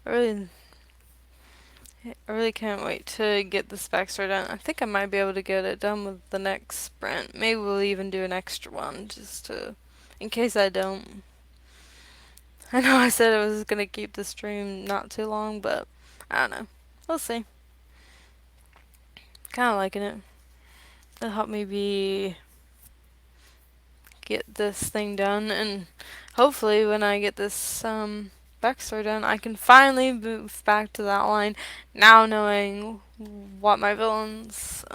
S1: really, I really can't wait to get this backstory done. I think I might be able to get it done with the next sprint. Maybe we'll even do an extra one, just to, in case I don't. I know I said I was gonna keep the stream not too long, but I don't know. We'll see. Kinda liking it. It'll help me get this thing done, and hopefully when I get this backstory done, I can finally move back to that line, now knowing what my villains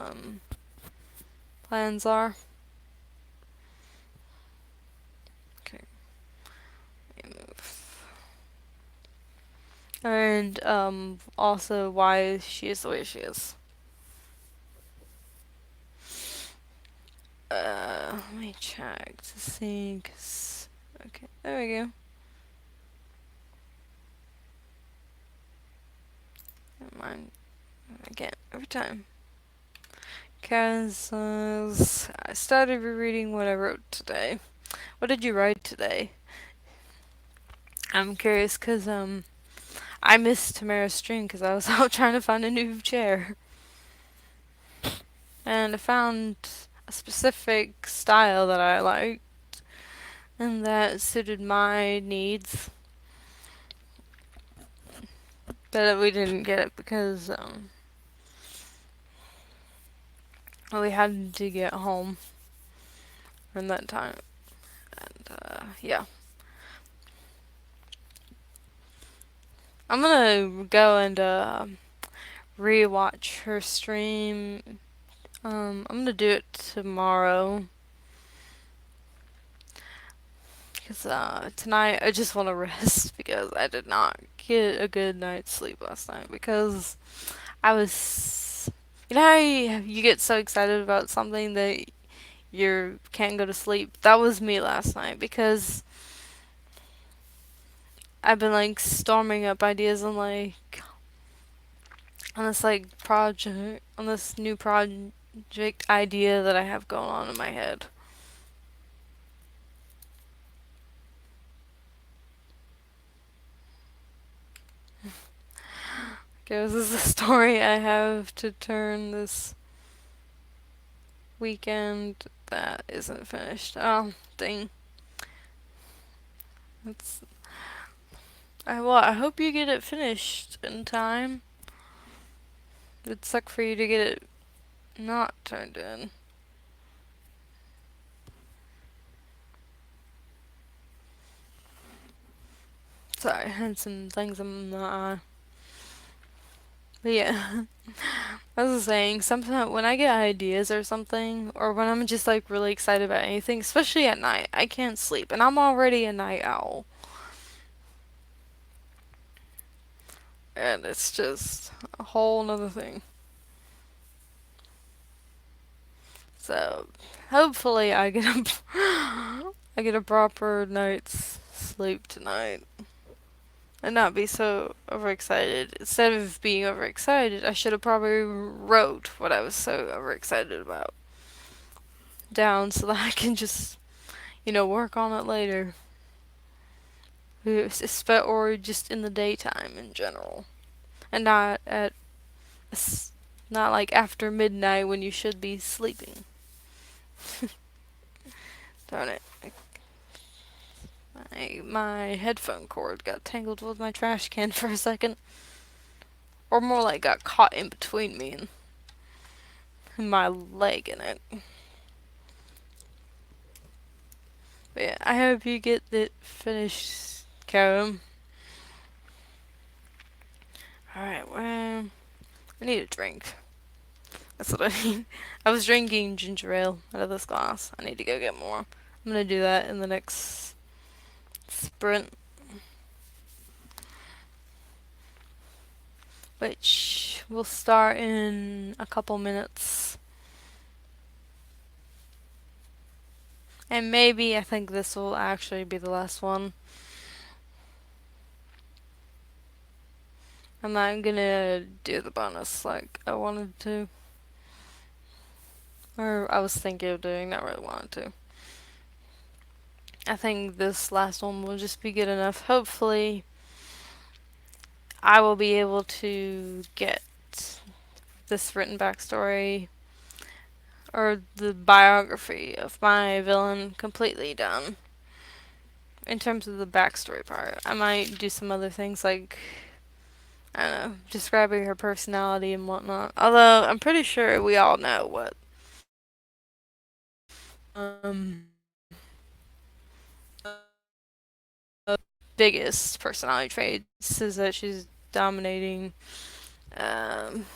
S1: plans are. Okay, let me move. and also why she is the way she is. Let me check to see. Okay, there we go. Never mind. Again, every time. Because I started rereading what I wrote today. What did you write today? I'm curious because I missed Tamara's stream because I was out trying to find a new chair. And I found a specific style that I liked and that suited my needs. But we didn't get it because we had to get home in that time. And yeah. I'm gonna go and rewatch her stream. I'm gonna do it tomorrow. Because tonight I just want to rest because I did not get a good night's sleep last night. Because I was. You know how you get so excited about something that you can't go to sleep? That was me last night because I've been like storming up ideas and like on this like project, on this new project idea that I have going on in my head. Okay, this is the story I have to turn this weekend that isn't finished. Oh, dang. It's, I hope you get it finished in time. It'd suck for you to get it not turned in. Sorry, I had some things in my eye. But yeah, I was saying, sometimes when I get ideas or something, or when I'm just like really excited about anything, especially at night, I can't sleep, and I'm already a night owl. And it's just a whole nother thing. So, hopefully I get a proper night's sleep tonight. And not be so overexcited. Instead of being overexcited, I should have probably wrote what I was so overexcited about down so that I can just, work on it later. Or just in the daytime in general. And not like after midnight when you should be sleeping. Darn it. My headphone cord got tangled with my trash can for a second. Or more like got caught in between me and my leg in it. But yeah, I hope you get it finished, Karen. Alright, well, I need a drink. That's what I need. I was drinking ginger ale out of this glass. I need to go get more. I'm gonna do that in the next sprint. Which will start in a couple minutes. And maybe I think this will actually be the last one. I'm not gonna do the bonus like I wanted to. Or I was thinking of doing, not really wanted to. I think this last one will just be good enough. Hopefully, I will be able to get this written backstory or the biography of my villain completely done. In terms of the backstory part, I might do some other things like, I don't know, describing her personality and whatnot. Although I'm pretty sure we all know what um biggest personality traits is that she's dominating. Um,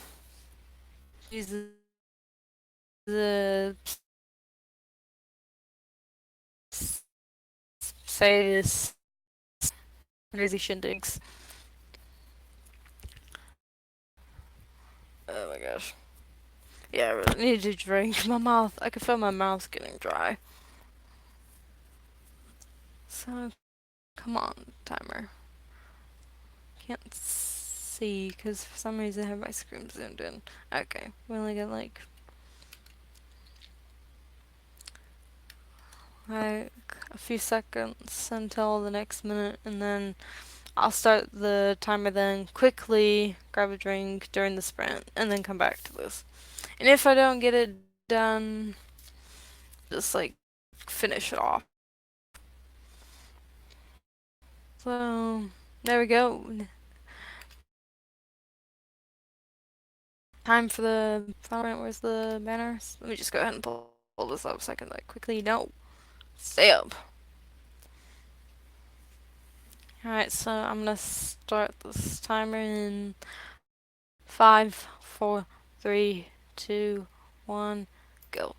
S1: she's the sadist, crazy shindigs. Oh my gosh. Yeah, I really need to drink. My mouth, I can feel my mouth getting dry. So, come on, timer. Can't see because for some reason I have my screen zoomed in. Okay, we only got like a few seconds until the next minute, and then I'll start the timer then quickly grab a drink during the sprint and then come back to this. And if I don't get it done, just like finish it off. So there we go. Time for the final sprint. Where's the banners? Let me just go ahead and pull this up so I can like quickly no. Stay up. Alright, so I'm gonna start this timer in 5, 4, 3, 2, 1, go.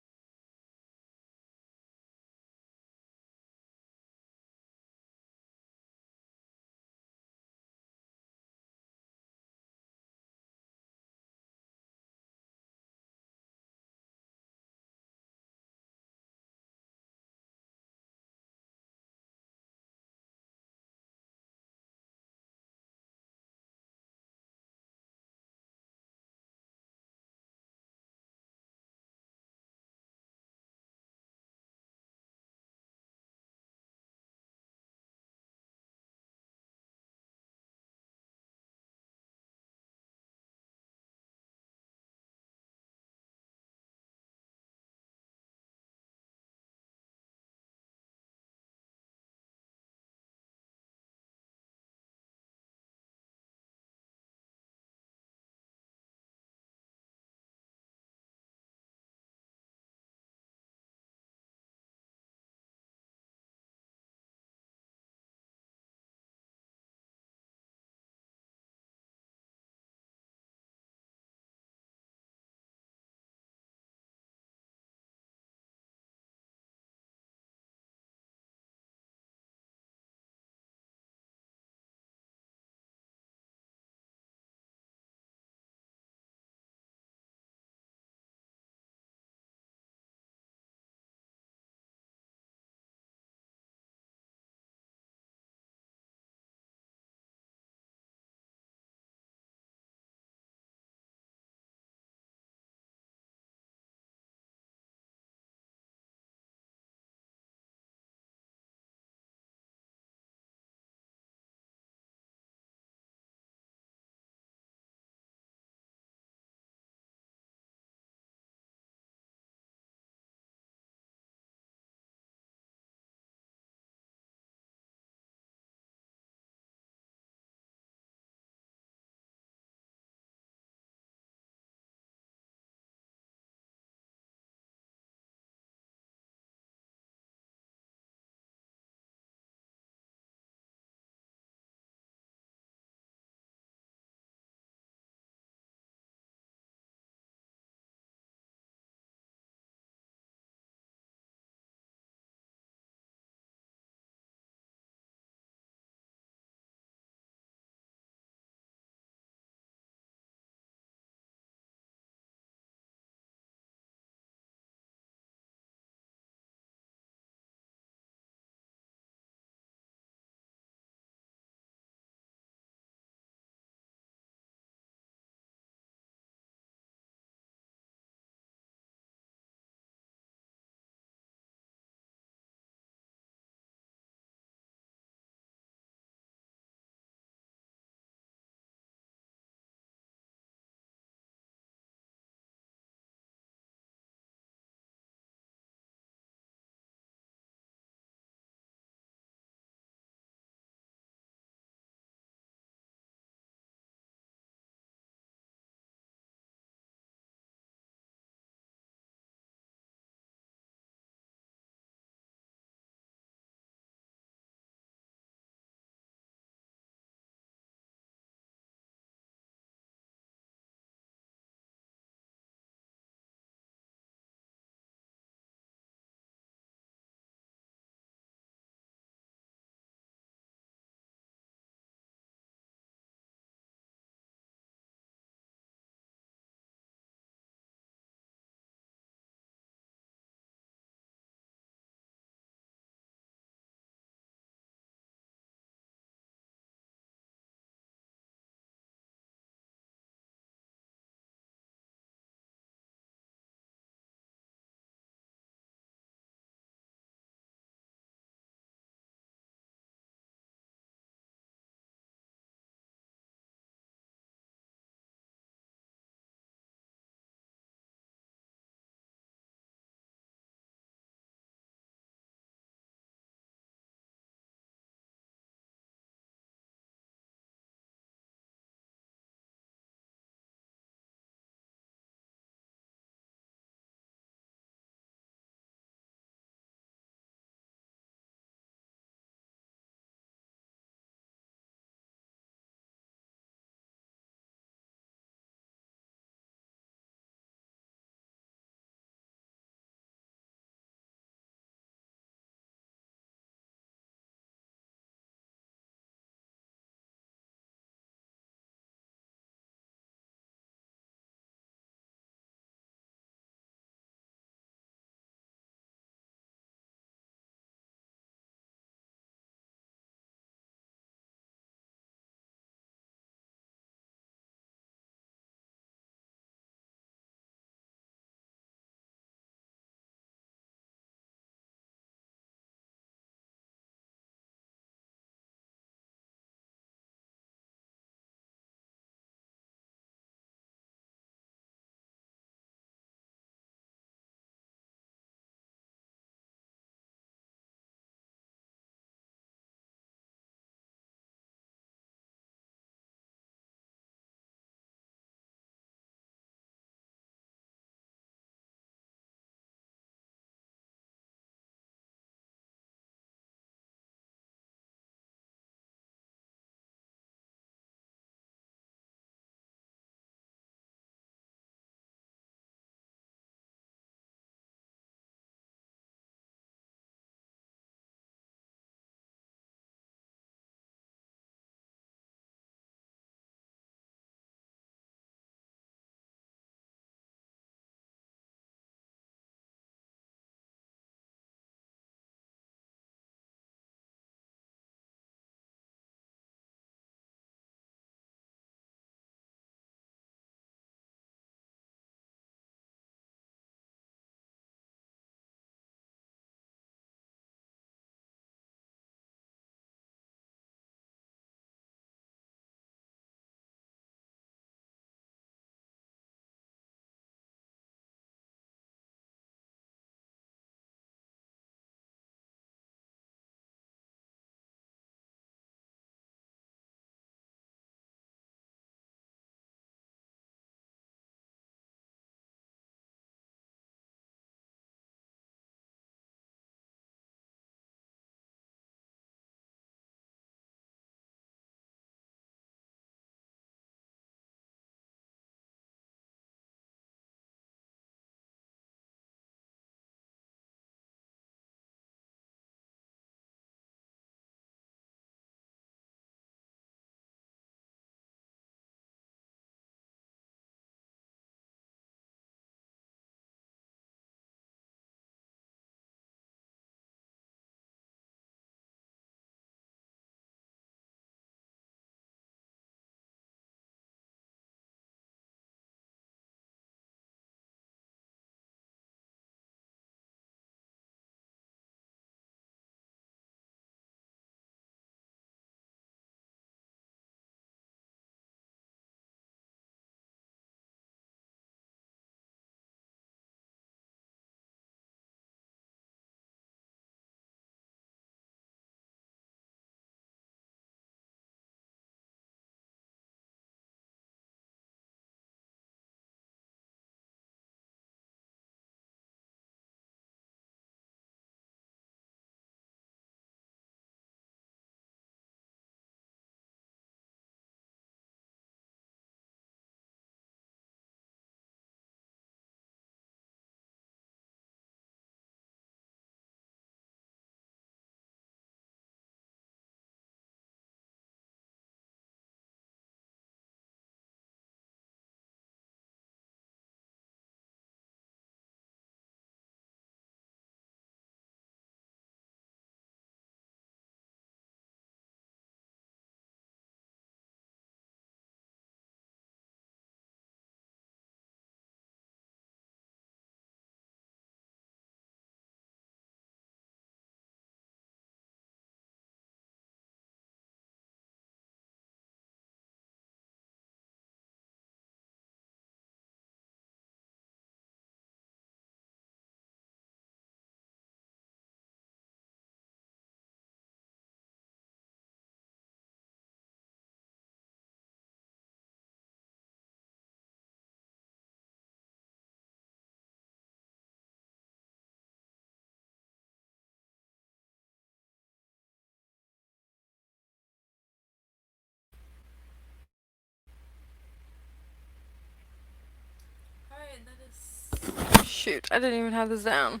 S1: shoot, I didn't even have this down.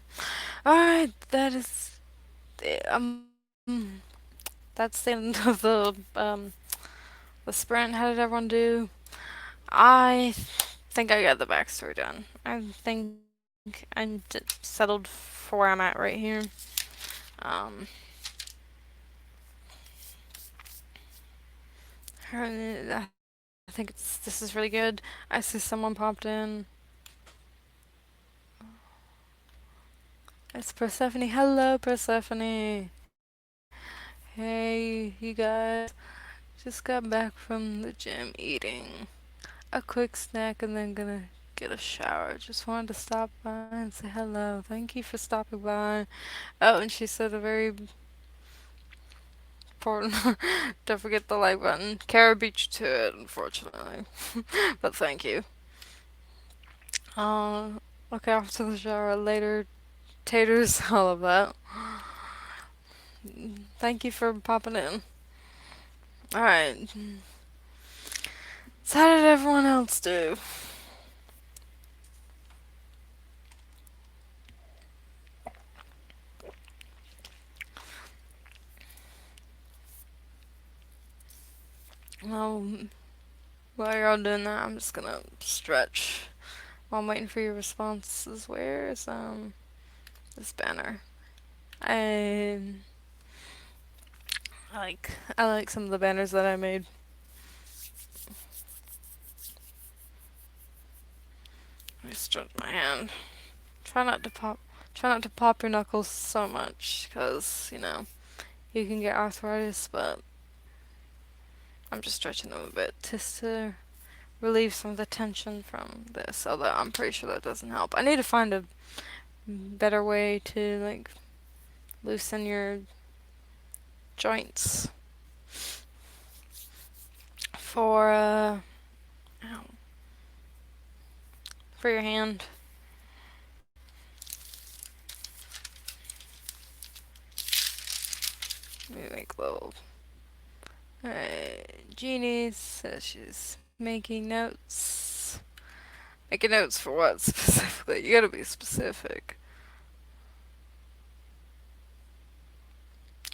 S1: Alright, that is that's the end of the sprint. How did everyone do? I think I got the backstory done. I think settled for where I'm at right here. Um, I think this is really good. I see someone popped in. It's Persephone. Hello, Persephone. Hey, you guys. Just got back from the gym eating a quick snack and then gonna get a shower. Just wanted to stop by and say hello. Thank you for stopping by. Oh, and she said a very important. Don't forget the like button. Kara beat you to it, unfortunately. But thank you. Uh, okay, off to the shower later. Taters, all of that. Thank you for popping in. Alright. So how did everyone else do? Well, while you're all doing that, I'm just gonna stretch while I'm waiting for your responses. Where's this banner? I I like some of the banners that I made. Let me stretch my hand. Try not to pop. Try not to pop your knuckles so much, cause you can get arthritis. But I'm just stretching them a bit just to relieve some of the tension from this. Although I'm pretty sure that doesn't help. I need to find a better way to loosen your joints for ow, for your hand. Let me make a little. Alright, Jeannie says she's making notes. Making notes for what specifically? You gotta be specific.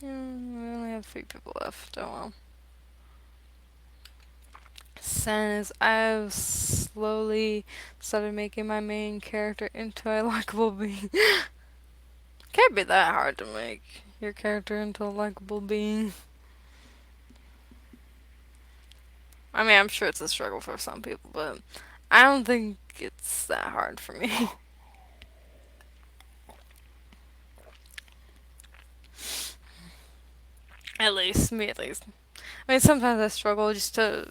S1: We only have 3 people left. Oh well. Says I've slowly started making my main character into a likable being. Can't be that hard to make your character into a likable being. I mean, I'm sure it's a struggle for some people, but I don't think it's that hard for me. At least, me at least. I mean, sometimes I struggle just to.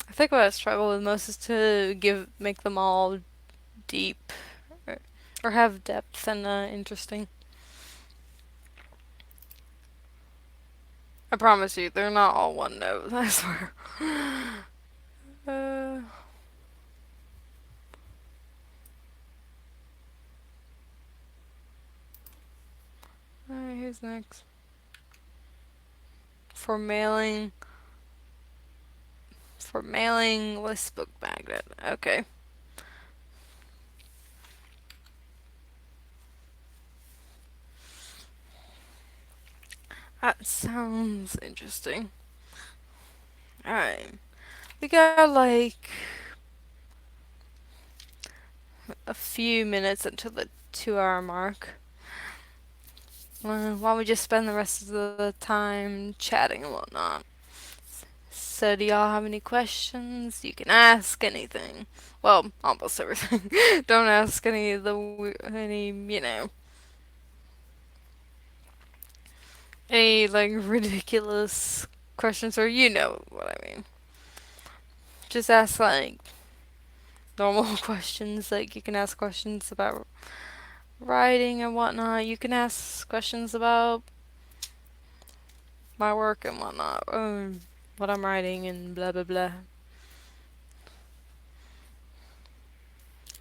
S1: I think what I struggle with most is to make them all deep, or, or have depth and interesting. I promise you, they're not all one note. I swear. Uh, Alright, who's next? For mailing. For mailing list book magnet. Okay. That sounds interesting. Alright. We got like a few minutes until the 2 hour mark. Why don't we just spend the rest of the time chatting and whatnot? So, do y'all have any questions? You can ask anything. Well, almost everything. Don't ask any of any like ridiculous questions, or you know what I mean. Just ask like normal questions. Like you can ask questions about writing and whatnot. You can ask questions about my work and whatnot, or what I'm writing and blah blah blah.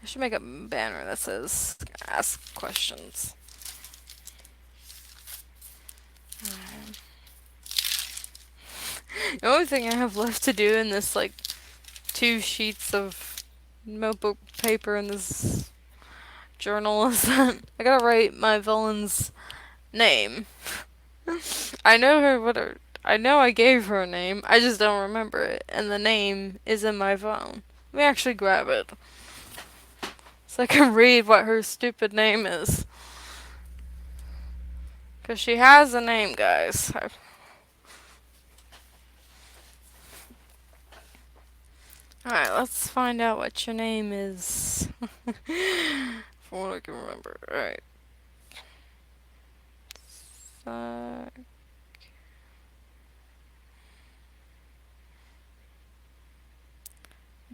S1: I should make a banner that says ask questions. The only thing I have left to do in this, like, 2 sheets of notebook paper in this journal is that I gotta write my villain's name. I know her what her I know I gave her a name. I just don't remember it, and the name is in my phone. Let me actually grab it so I can read what her stupid name is. Cause she has a name, guys. Alright, let's find out what your name is. From what I can remember. Alright.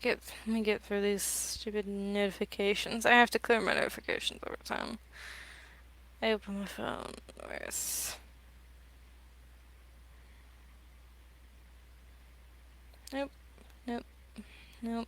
S1: Let me get through these stupid notifications. I have to clear my notifications over time. I open my phone. Where's... Nope. Nope. Nope.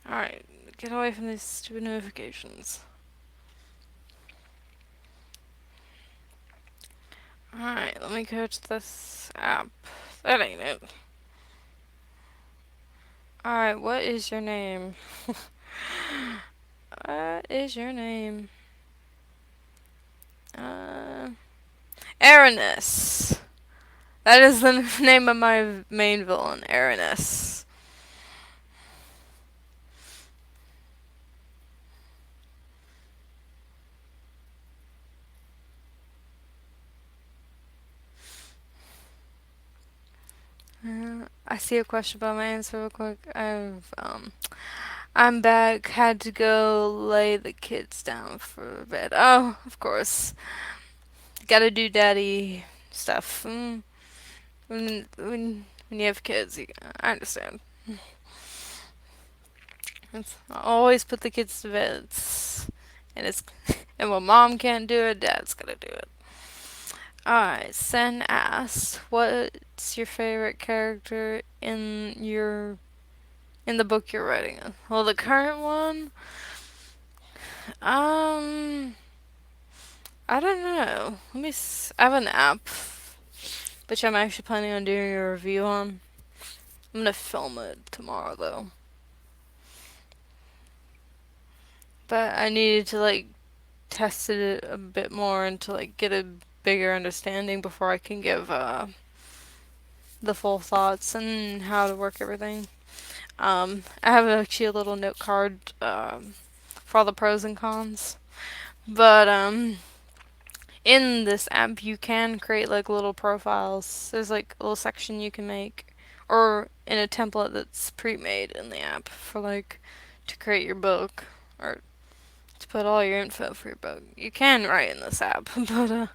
S1: Alright, get away from these stupid notifications. Alright, let me go to this app. That ain't it. Alright, what is your name? What is your name? Aranis. That is the name of my main villain, Aranis. I see a question about my answer real quick. I'm back. Had to go lay the kids down for bed. Oh, of course. Gotta do daddy stuff. When you have kids, I understand. I always put the kids to bed. And it's and when mom can't do it, dad's gotta do it. Alright, Sen asked, what's your favorite character in the book you're writing? Well, the current one, I don't know. I have an app, which I'm actually planning on doing a review on. I'm gonna film it tomorrow, though. But I needed to, like, test it a bit more and to, like, get a bigger understanding before I can give, the full thoughts and how to work everything. I have actually a little note card, for all the pros and cons. But, in this app, you can create like little profiles. There's like a little section you can make, or in a template that's pre-made in the app for like to create your book or to put all your info for your book. You can write in this app, but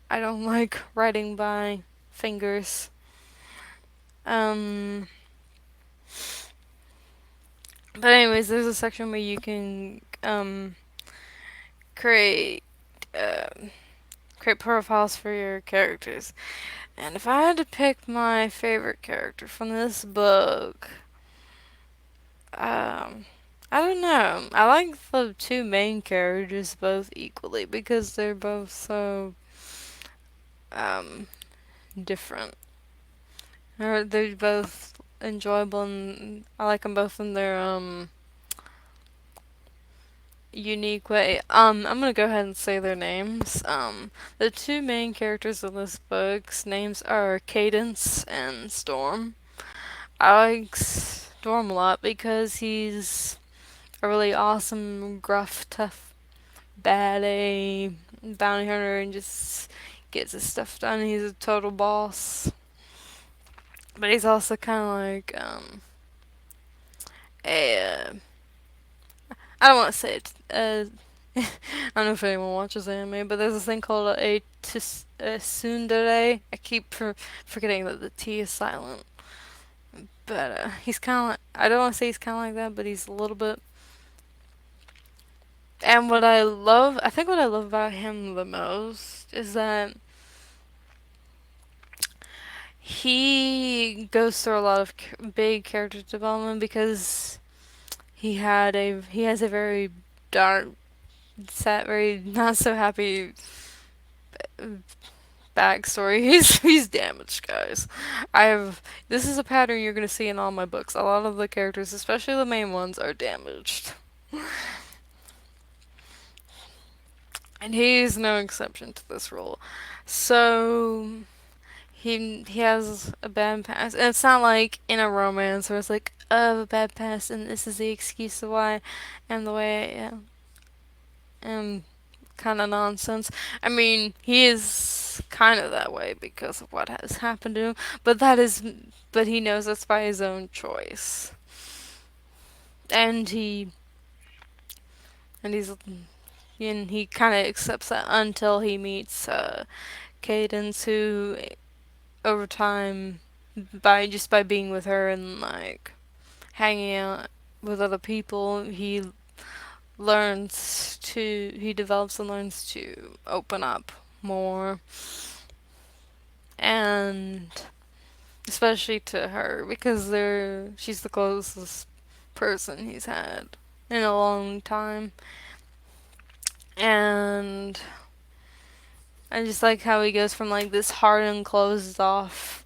S1: I don't like writing by fingers. But anyways, there's a section where you can create create profiles for your characters. And if I had to pick my favorite character from this book, I don't know. I like the two main characters both equally because they're both so different. They're both enjoyable, and I like them both in their unique way. I'm gonna go ahead and say their names. The two main characters in this book's names are Cadence and Storm. I like Storm a lot because he's a really awesome, gruff, tough, bad A bounty hunter and just gets his stuff done. He's a total boss. But he's also kind of like, a, I don't want to say it, I don't know if anyone watches anime, but there's this thing called a tsundere. I keep forgetting that the T is silent. But he's kind of like, I don't want to say he's kind of like that, but he's a little bit. And I think what I love about him the most is that he goes through a lot of big character development because he has a very dark sad, very not so happy backstory. He's damaged, guys. I have this is a pattern you're gonna see in all my books. A lot of the characters, especially the main ones, are damaged, and he's no exception to this rule. So he has a bad past, and it's not like in a romance where it's like, oh, I have a bad past, and this is the excuse of why I'm the way I am. Kind of nonsense. I mean, he is kind of that way because of what has happened to him, but but he knows that's by his own choice, and he's and he kind of accepts that until he meets Cadence, who over time, by being with her and like hanging out with other people, he develops and learns to open up more, and especially to her because she's the closest person he's had in a long time. And I just like how he goes from like this hard and closed off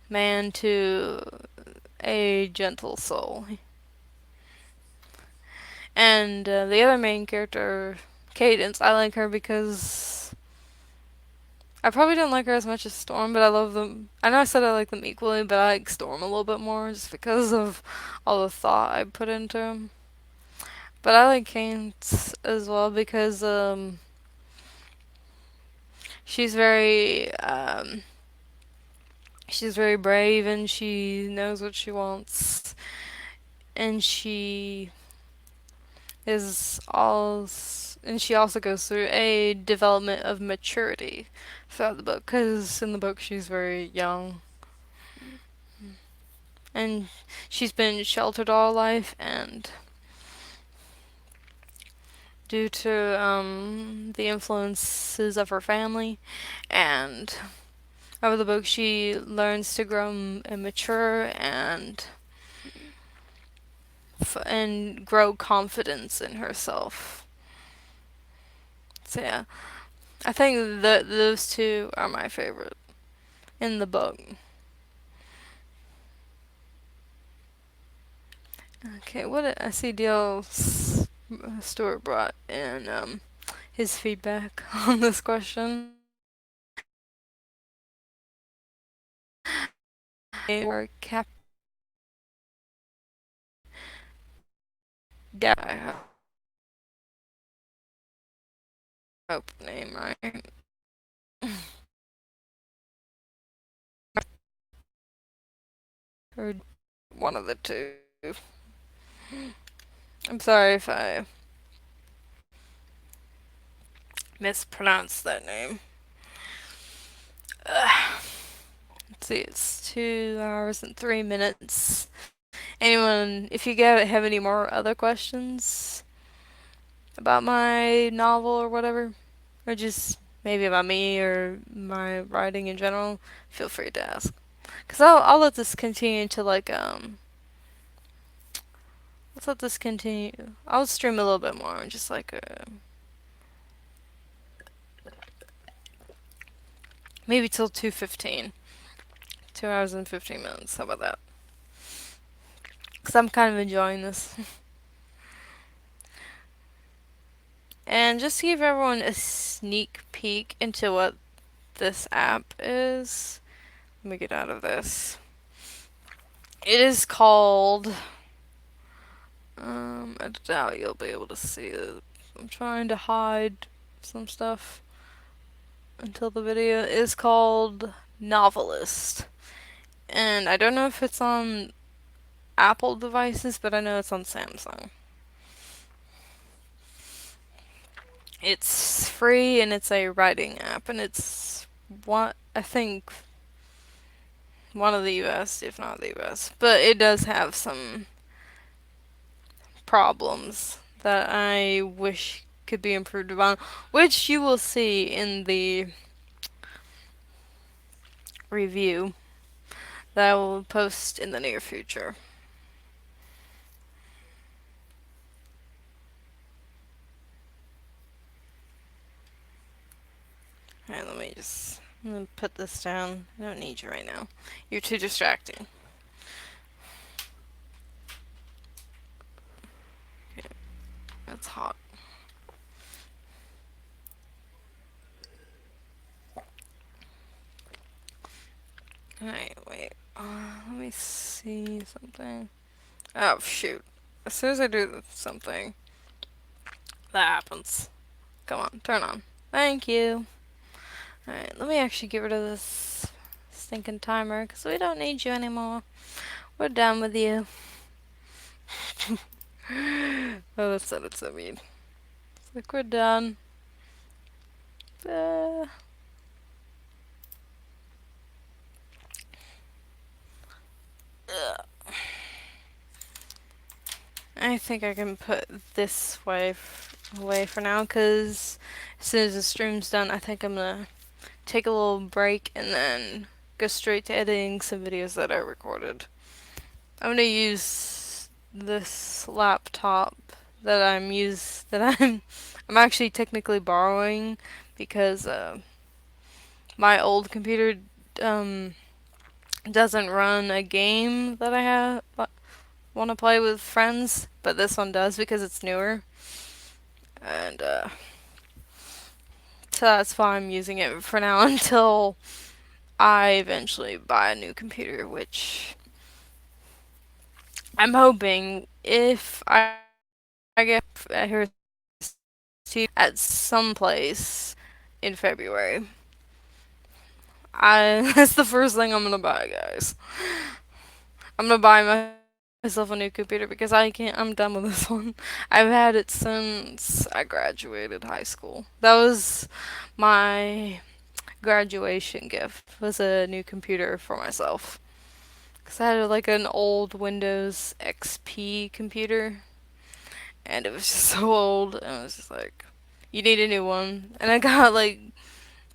S1: man to a gentle soul. And the other main character, Cadence, I like her because I probably don't like her as much as Storm, but I love them. I know I said I like them equally, but I like Storm a little bit more just because of all the thought I put into him. But I like Cadence as well because she's very she's very brave and she knows what she wants, and is all and she also goes through a development of maturity throughout the book because in the book she's very young and she's been sheltered all her life, and due to the influences of her family and over the book she learns to grow and mature and grow confidence in herself. So yeah, I think that those two are my favorite in the book. Okay, I see Dale Stewart brought in his feedback on this question. Or Cap. Yeah, I hope name right. Or one of the two. I'm sorry if I mispronounced that name. Let's see, it's 2 hours and 3 minutes. Anyone, if you have any more other questions about my novel or whatever, or just maybe about me or my writing in general, feel free to ask. Cause I'll let this continue to like let's let this continue. I'll stream a little bit more, just like maybe till 2:15, 2 hours and 15 minutes. How about that? Cause I'm kind of enjoying this. And just to give everyone a sneak peek into what this app is, let me get out of this. It is called. I doubt you'll be able to see it. I'm trying to hide some stuff until the video is called Novelist. And I don't know if it's on Apple devices, but I know it's on Samsung. It's free and it's a writing app, and it's I think one of the US, if not the US. But it does have some problems that I wish could be improved upon, which you will see in the review that I will post in the near future. I'm gonna put this down. I don't need you right now. You're too distracting. Okay, that's hot. Alright, wait. Let me see something. Oh, shoot. As soon as I do something, that happens. Come on, turn on. Thank you. Alright, let me actually get rid of this stinking timer, because we don't need you anymore. We're done with you. Oh, that sounded so mean. It's like, we're done. Uh, I think I can put this away for now, because as soon as the stream's done, I think I'm gonna take a little break and then go straight to editing some videos that I recorded. I'm gonna use this laptop I'm actually technically borrowing because my old computer um doesn't run a game that I have want to play with friends, but this one does because it's newer. And so that's why I'm using it for now until I eventually buy a new computer, which I'm hoping if I get here at some place in February. That's the first thing I'm gonna buy, guys. I'm gonna buy myself a new computer because I can't. I'm done with this one. I've had it since I graduated high school. That was my graduation gift. Was a new computer for myself. Cause I had like an old Windows XP computer, and it was just so old, and I was just like, you need a new one. And I got like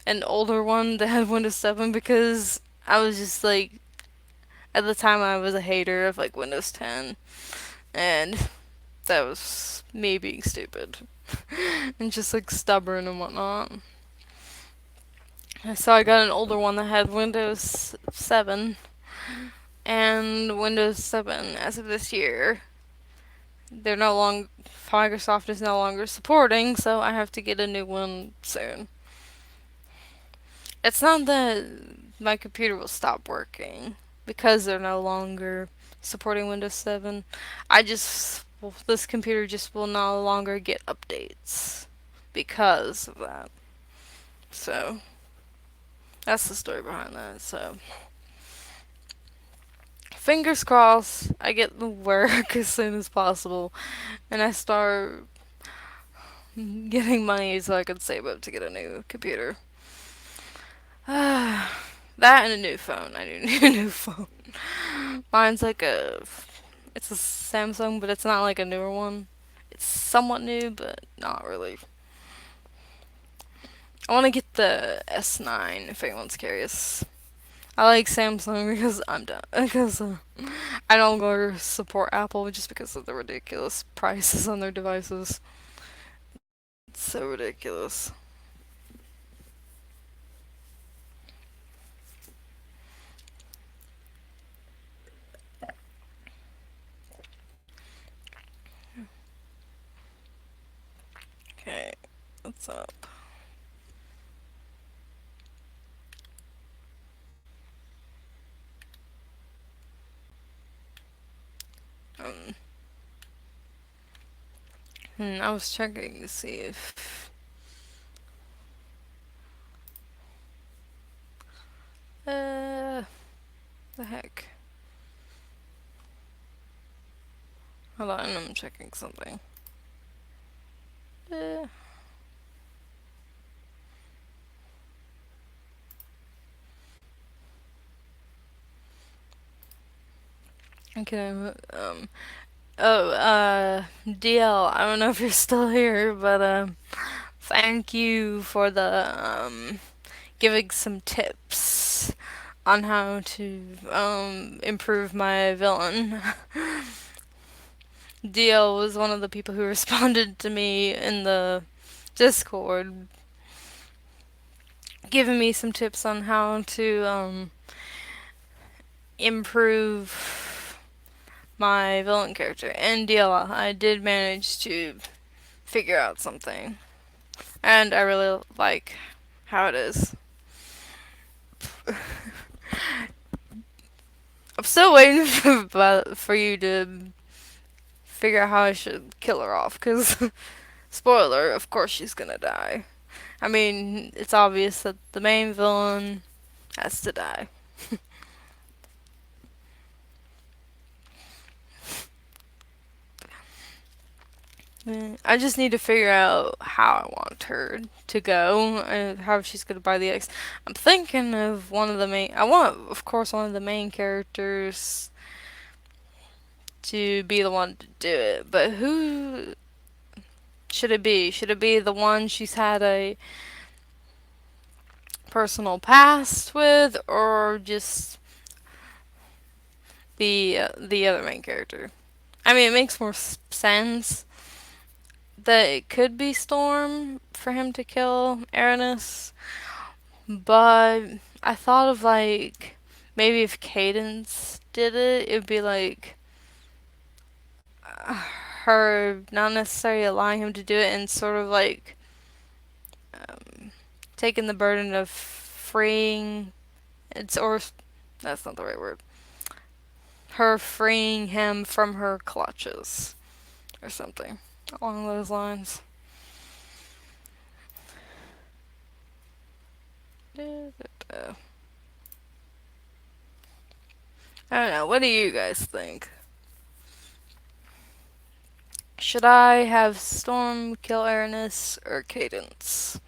S1: an older one that had Windows 7 because I was just like, at the time I was a hater of like Windows 10, and that was me being stupid and just like stubborn and whatnot. So I got an older one that had Windows 7, and Windows 7 as of this year, they're no longer Microsoft is no longer supporting, so I have to get a new one soon. It's not that my computer will stop working because they're no longer supporting Windows 7. This computer just will no longer get updates because of that. So, that's the story behind that. So, fingers crossed I get the work as soon as possible and I start getting money so I can save up to get a new computer. That and a new phone. I do need a new phone. Mine's like it's a Samsung, but it's not like a newer one. It's somewhat new, but not really. I want to get the S9 if anyone's curious. I like Samsung because I'm done. Because I don't go support Apple just because of the ridiculous prices on their devices. It's so ridiculous. Okay, what's up? Um, I was checking to see if the heck. Hold on, I'm checking something. Uh, okay, DL, I don't know if you're still here, but, thank you for giving some tips on how to, improve my villain. DL was one of the people who responded to me in the Discord giving me some tips on how to improve my villain character. And Diala, I did manage to figure out something, and I really like how it is. I'm still waiting for you to figure out how I should kill her off, because, spoiler, of course she's gonna die. I mean, it's obvious that the main villain has to die. I just need to figure out how I want her to go and how she's gonna buy the X. I'm thinking of one of the main. I want, of course, one of the main characters to be the one to do it. But who should it be? Should it be the one she's had a personal past with, or just the other main character? I mean, it makes more sense that it could be Storm for him to kill Aranis, but I thought of like maybe if Cadence did it, it'd be like her not necessarily allowing him to do it and sort of like taking the burden of freeing it's or that's not the right word. Her freeing him from her clutches or something along those lines. I don't know. What do you guys think? Should I have Storm kill Aranis or Cadence?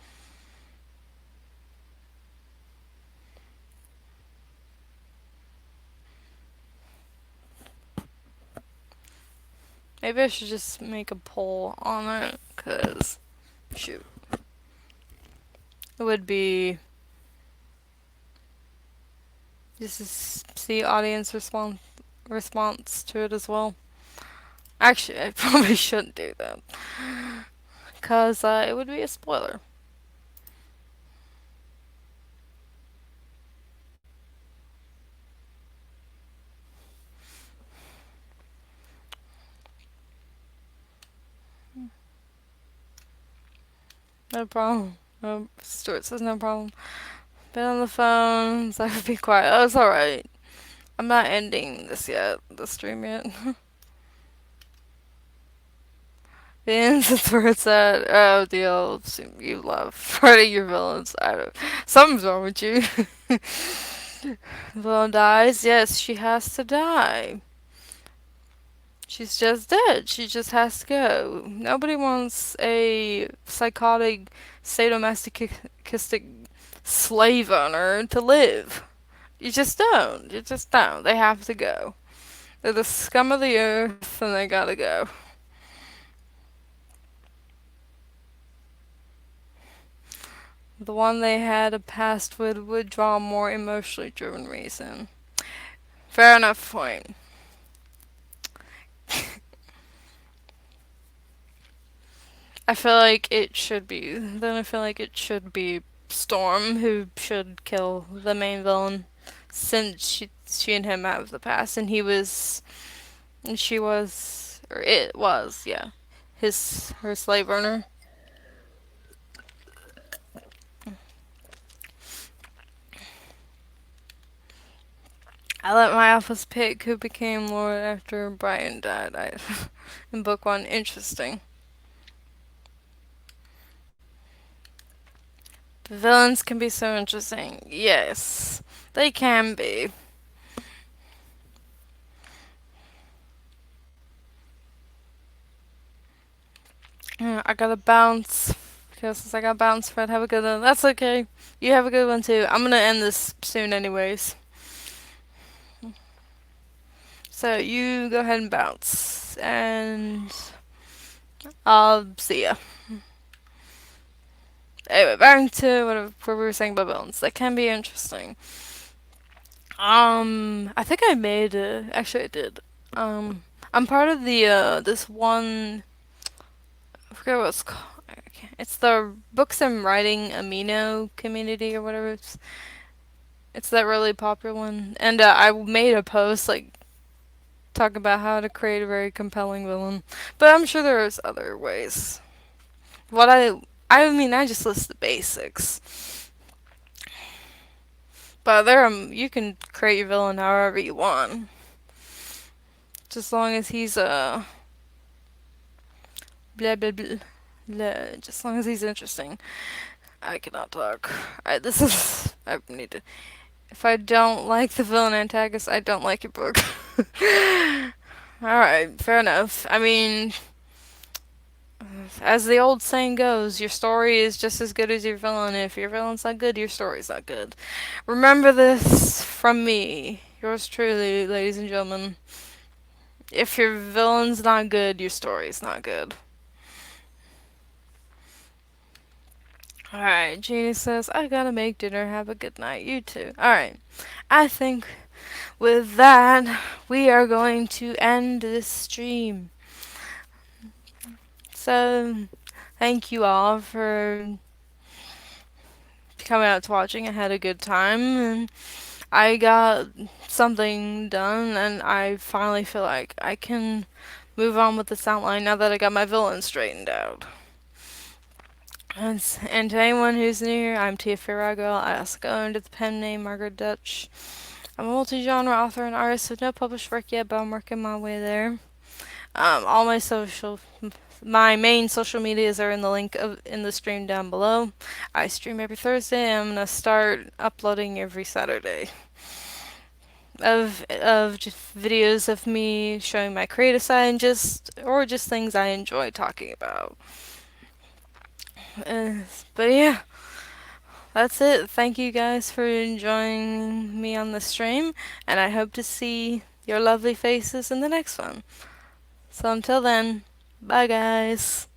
S1: Maybe I should just make a poll on it, because, shoot. It would be just to see audience response to it as well. Actually, I probably shouldn't do that, because it would be a spoiler. No problem. Stuart says no problem. Been on the phone, so I would be quiet. Oh, it's alright. I'm not ending this yet, the stream yet. The ends, that's where it's at. Oh, deal. You love part of your villains. I don't. Something's wrong with you. The villain dies. Yes, she has to die. She's just dead. She just has to go. Nobody wants a psychotic, sadomasochistic slave owner to live. You just don't. You just don't. They have to go. They're the scum of the earth, and they gotta go. The one they had a past with would draw a more emotionally driven reason. Fair enough point. I feel like it should be. Then I feel like it should be Storm who should kill the main villain, since she and him have the past, and he was, and she was, or it was, yeah, her slave owner. I let my office pick who became Lord after Brian died. In book one, interesting. The villains can be so interesting. Yes, they can be. I gotta bounce. Because I gotta bounce, Fred. Have a good one. That's okay. You have a good one too. I'm gonna end this soon, anyways. So you go ahead and bounce, and I'll see ya. Anyway, back to what we were saying about villains. That can be interesting. I think I made it. Actually, I did. I'm part of the this one. I forget what it's called. It's the books and writing amino community or whatever. It's that really popular one. And I made a post like talk about how to create a very compelling villain. But I'm sure there's other ways. What I mean, I just list the basics. But you can create your villain however you want. Just as long as he's blah blah blah. Blah, just as long as he's interesting. I cannot talk. This is. I need to. If I don't like the villain antagonist, I don't like your book. Alright, fair enough. I mean, as the old saying goes, your story is just as good as your villain. If your villain's not good, your story's not good. Remember this from me, yours truly, ladies and gentlemen. If your villain's not good, your story's not good. Alright, Jeannie says, I gotta make dinner. Have a good night. You too. Alright. I think with that, we are going to end this stream. So, thank you all for coming out to watching. I had a good time, and I got something done, and I finally feel like I can move on with this outline now that I got my villain straightened out. And to anyone who's new here, I'm Tia Firago. I also go under the pen name Margaret Dutch. I'm a multi-genre author and artist with no published work yet, but I'm working my way there. All my main social medias are in the link in the stream down below. I stream every Thursday. I'm gonna start uploading every Saturday of just videos of me showing my creative side and just things I enjoy talking about. But yeah, that's it. Thank you guys for joining me on the stream, and I hope to see your lovely faces in the next one. So until then, bye guys.